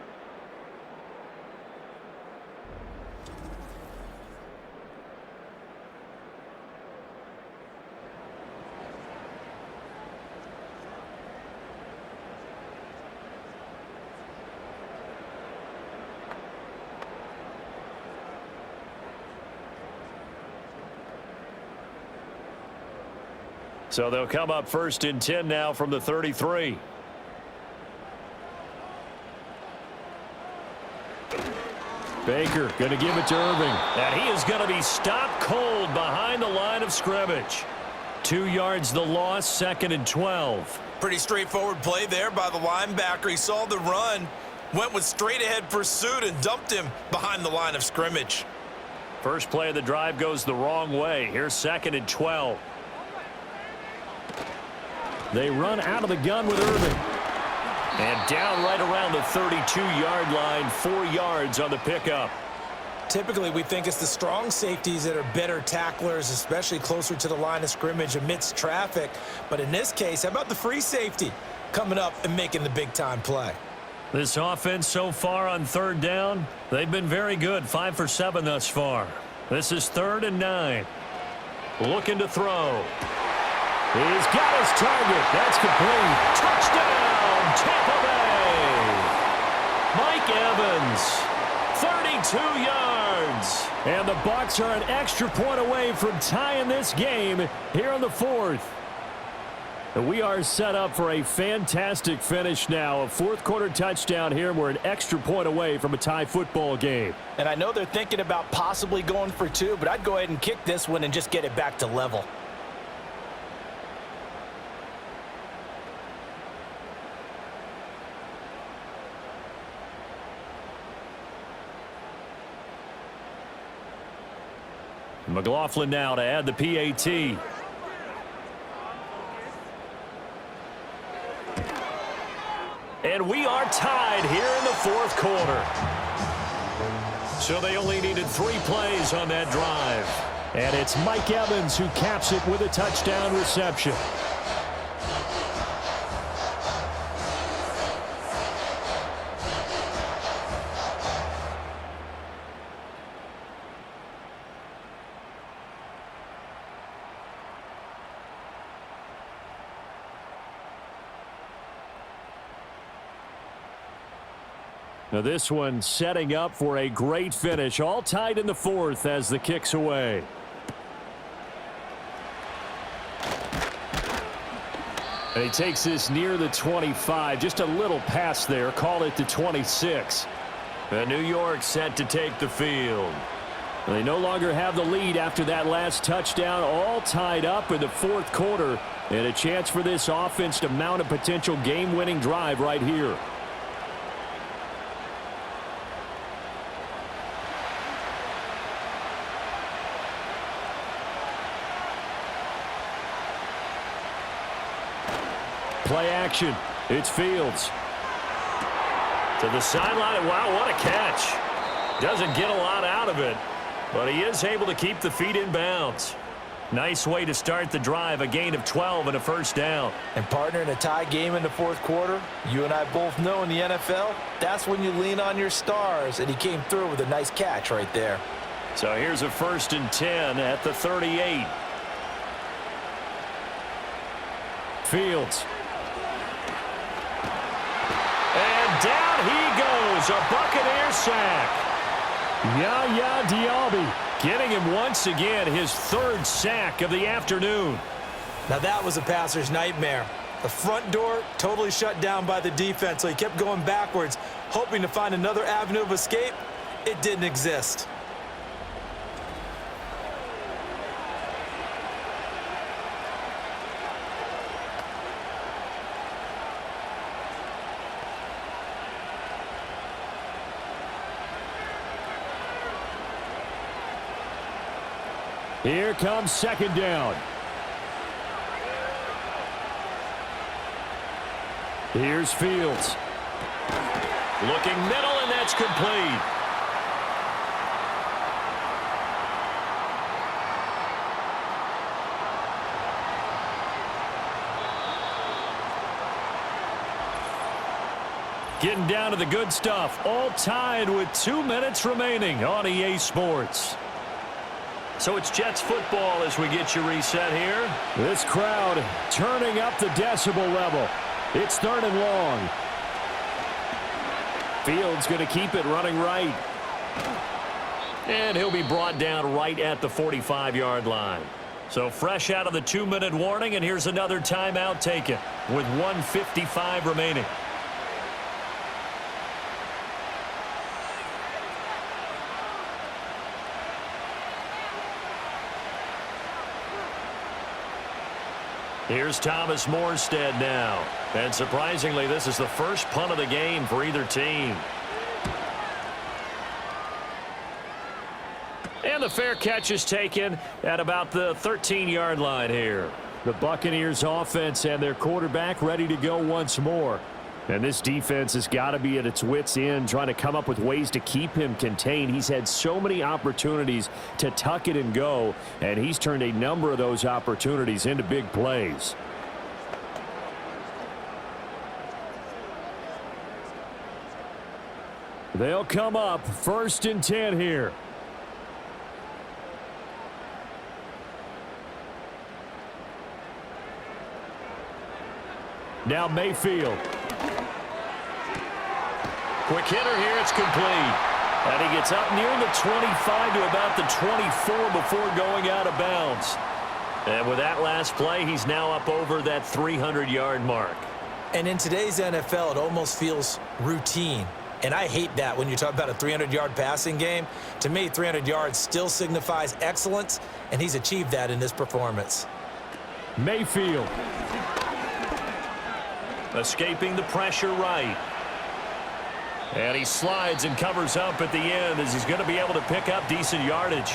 So they'll come up 1st and 10 now from the 33. Baker going to give it to Irving. And he is going to be stopped cold behind the line of scrimmage. 2 yards the loss, 2nd and 12. Pretty straightforward play there by the linebacker. He saw the run, went with straight-ahead pursuit, and dumped him behind the line of scrimmage. First play of the drive goes the wrong way. Here's 2nd and 12. They run out of the gun with Irving. And down right around the 32-yard line, 4 yards on the pickup. Typically, we think it's the strong safeties that are better tacklers, especially closer to the line of scrimmage amidst traffic. But in this case, how about the free safety coming up and making the big-time play? This offense so far on third down, they've been very good, 5 for 7 thus far. This is 3rd and 9. Looking to throw. He's got his target. That's complete. Touchdown, Tampa Bay. Mike Evans, 32 yards. And the Bucs are an extra point away from tying this game here in the 4th. We are set up for a fantastic finish now. A fourth-quarter touchdown here. We're an extra point away from a tie football game. And I know they're thinking about possibly going for 2, but I'd go ahead and kick this one and just get it back to level. McLaughlin now to add the PAT. And we are tied here in the 4th quarter. So they only needed 3 plays on that drive. And it's Mike Evans who caps it with a touchdown reception. Now this one setting up for a great finish. All tied in the 4th as the kick's away. And he takes this near the 25. Just a little pass there. Call it the 26. And New York set to take the field. They no longer have the lead after that last touchdown. All tied up in the 4th quarter. And a chance for this offense to mount a potential game-winning drive right here. Play action. It's Fields. To the sideline. Wow, what a catch. Doesn't get a lot out of it, but he is able to keep the feet in bounds. Nice way to start the drive. A gain of 12 and a first down. And partner, in a tie game in the 4th quarter, you and I both know in the NFL, that's when you lean on your stars, and he came through with a nice catch right there. So here's a 1st and 10 at the 38. Fields. And down he goes, a Buccaneer sack. Yaya Diaby getting him once again his 3rd sack of the afternoon. Now that was a passer's nightmare. The front door totally shut down by the defense, so he kept going backwards, hoping to find another avenue of escape. It didn't exist. Here comes 2nd down. Here's Fields. Looking middle, and that's complete. Getting down to the good stuff. All tied with 2 minutes remaining on EA Sports. So it's Jets football as we get you reset here. This crowd turning up the decibel level. It's 3rd and long. Fields going to keep it running right. And he'll be brought down right at the 45-yard line. So fresh out of the 2-minute warning, and here's another timeout taken with 1:55 remaining. Here's Thomas Morstead now. And surprisingly, this is the first punt of the game for either team. And the fair catch is taken at about the 13-yard line here. The Buccaneers offense and their quarterback ready to go once more. And this defense has got to be at its wits' end, trying to come up with ways to keep him contained. He's had so many opportunities to tuck it and go, and he's turned a number of those opportunities into big plays. They'll come up 1st and 10 here. Now Mayfield. Quick hitter here, it's complete. And he gets up near the 25 to about the 24 before going out of bounds. And with that last play, he's now up over that 300-yard mark. And in today's NFL, it almost feels routine. And I hate that when you talk about a 300-yard passing game. To me, 300 yards still signifies excellence, and he's achieved that in this performance. Mayfield. Escaping the pressure right. And he slides and covers up at the end as he's going to be able to pick up decent yardage.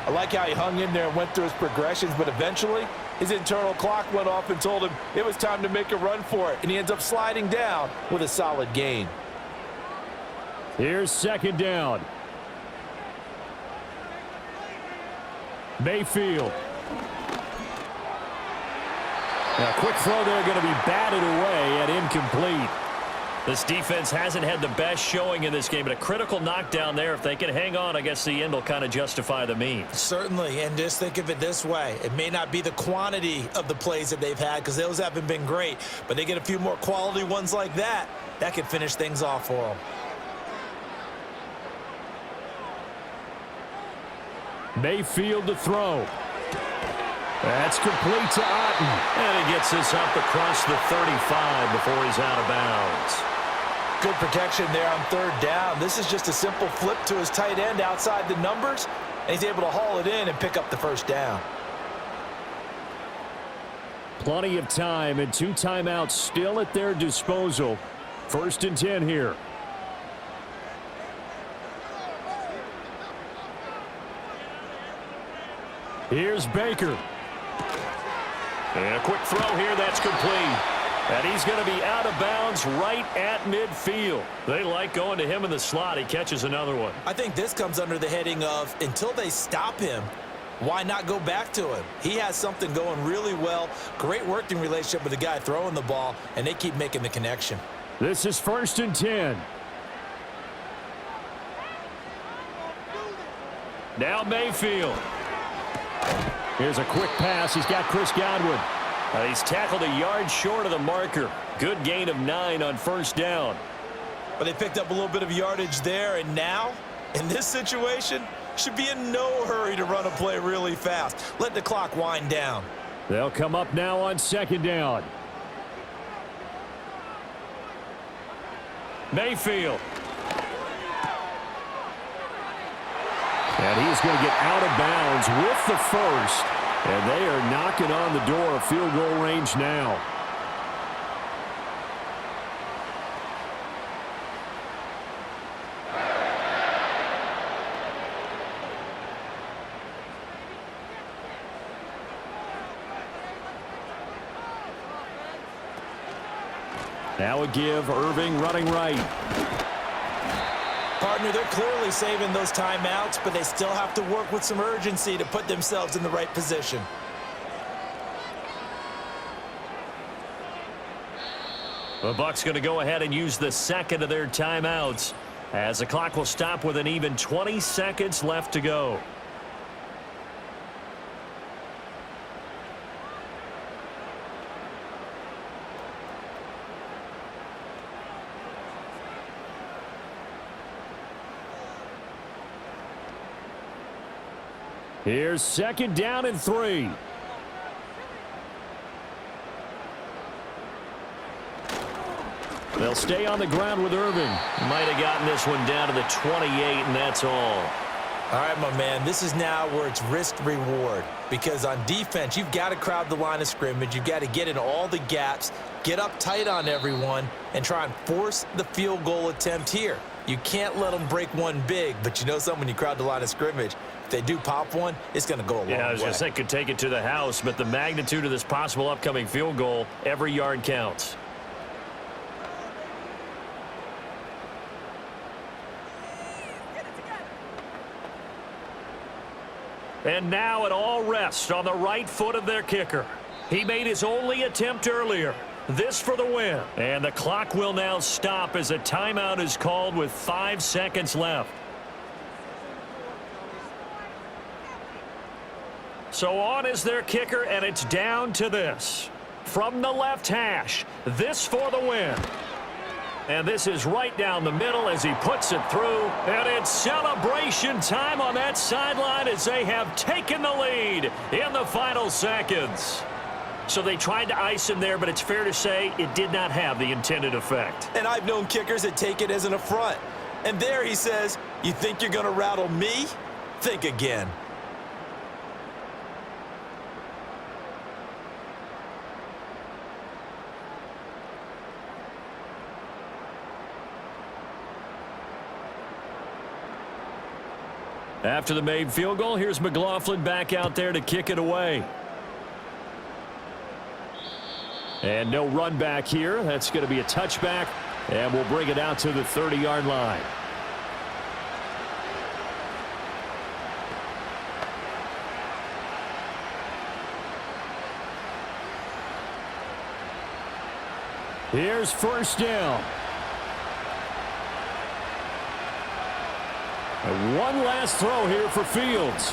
I like how he hung in there and went through his progressions, but eventually his internal clock went off and told him it was time to make a run for it, and he ends up sliding down with a solid gain. Here's 2nd down. Mayfield. Now, quick throw there, going to be batted away and incomplete. This defense hasn't had the best showing in this game, but a critical knockdown there. If they can hang on, I guess the end will kind of justify the means. Certainly, and just think of it this way. It may not be the quantity of the plays that they've had because those haven't been great, but they get a few more quality ones like that. That could finish things off for them. Mayfield to throw. That's complete to Otten. And he gets this up across the 35 before he's out of bounds. Good protection there on 3rd down. This is just a simple flip to his tight end outside the numbers, and he's able to haul it in and pick up the 1st down. Plenty of time and 2 timeouts still at their disposal. 1st and 10 here. Here's Baker. And a quick throw here, that's complete. And he's going to be out of bounds right at midfield. They like going to him in the slot. He catches another one. I think this comes under the heading of until they stop him, why not go back to him? He has something going really well. Great working relationship with the guy throwing the ball, and they keep making the connection. This is 1st and 10. Now Mayfield. Here's a quick pass. He's got Chris Godwin. He's tackled a yard short of the marker. Good gain of 9 on 1st down. But they picked up a little bit of yardage there, and now, in this situation, should be in no hurry to run a play really fast. Let the clock wind down. They'll come up now on 2nd down. Mayfield. And he's going to get out of bounds with the 1st. And they are knocking on the door of field goal range now. Now a give, Irving running right. Partner, they're clearly saving those timeouts, but they still have to work with some urgency to put themselves in the right position. The Bucs going to go ahead and use the 2nd of their timeouts as the clock will stop with an even 20 seconds left to go. Here's 2nd down and 3. They'll stay on the ground with Irving. Might have gotten this one down to the 28, and that's all. All right, my man, this is now where it's risk-reward. Because on defense, you've got to crowd the line of scrimmage. You've got to get in all the gaps, get up tight on everyone, and try and force the field goal attempt here. You can't let them break one big, but you know something, when you crowd the line of scrimmage, if they do pop one, it's going to go a long way. Yeah, I was going to say could take it to the house, but the magnitude of this possible upcoming field goal, every yard counts. And now it all rests on the right foot of their kicker. He made his only attempt earlier. This for the win. And the clock will now stop as a timeout is called with 5 seconds left. So on is their kicker, and it's down to this. From the left hash, this for the win. And this is right down the middle as he puts it through. And it's celebration time on that sideline as they have taken the lead in the final seconds. So they tried to ice him there, but it's fair to say it did not have the intended effect. And I've known kickers that take it as an affront. And there he says, you think you're going to rattle me? Think again. After the made field goal, here's McLaughlin back out there to kick it away. And no run back here. That's going to be a touchback, and we'll bring it out to the 30-yard line. Here's first down. And one last throw here for Fields.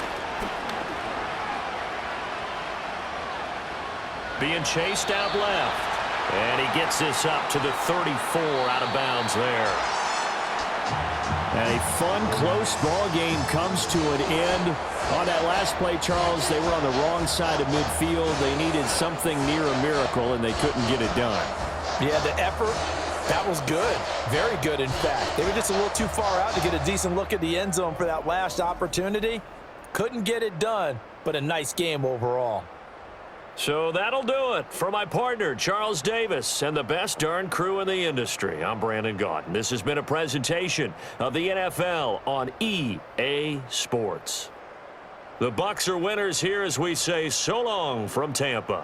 Being chased out left. And he gets this up to the 34 out of bounds there. And a fun, close ball game comes to an end. On that last play, Charles, they were on the wrong side of midfield. They needed something near a miracle, and they couldn't get it done. Yeah, the effort, that was good. Very good, in fact. They were just a little too far out to get a decent look at the end zone for that last opportunity. Couldn't get it done, but a nice game overall. So that'll do it for my partner, Charles Davis, and the best darn crew in the industry. I'm Brandon Gaudin. This has been a presentation of the NFL on EA Sports. The Bucs are winners here as we say so long from Tampa.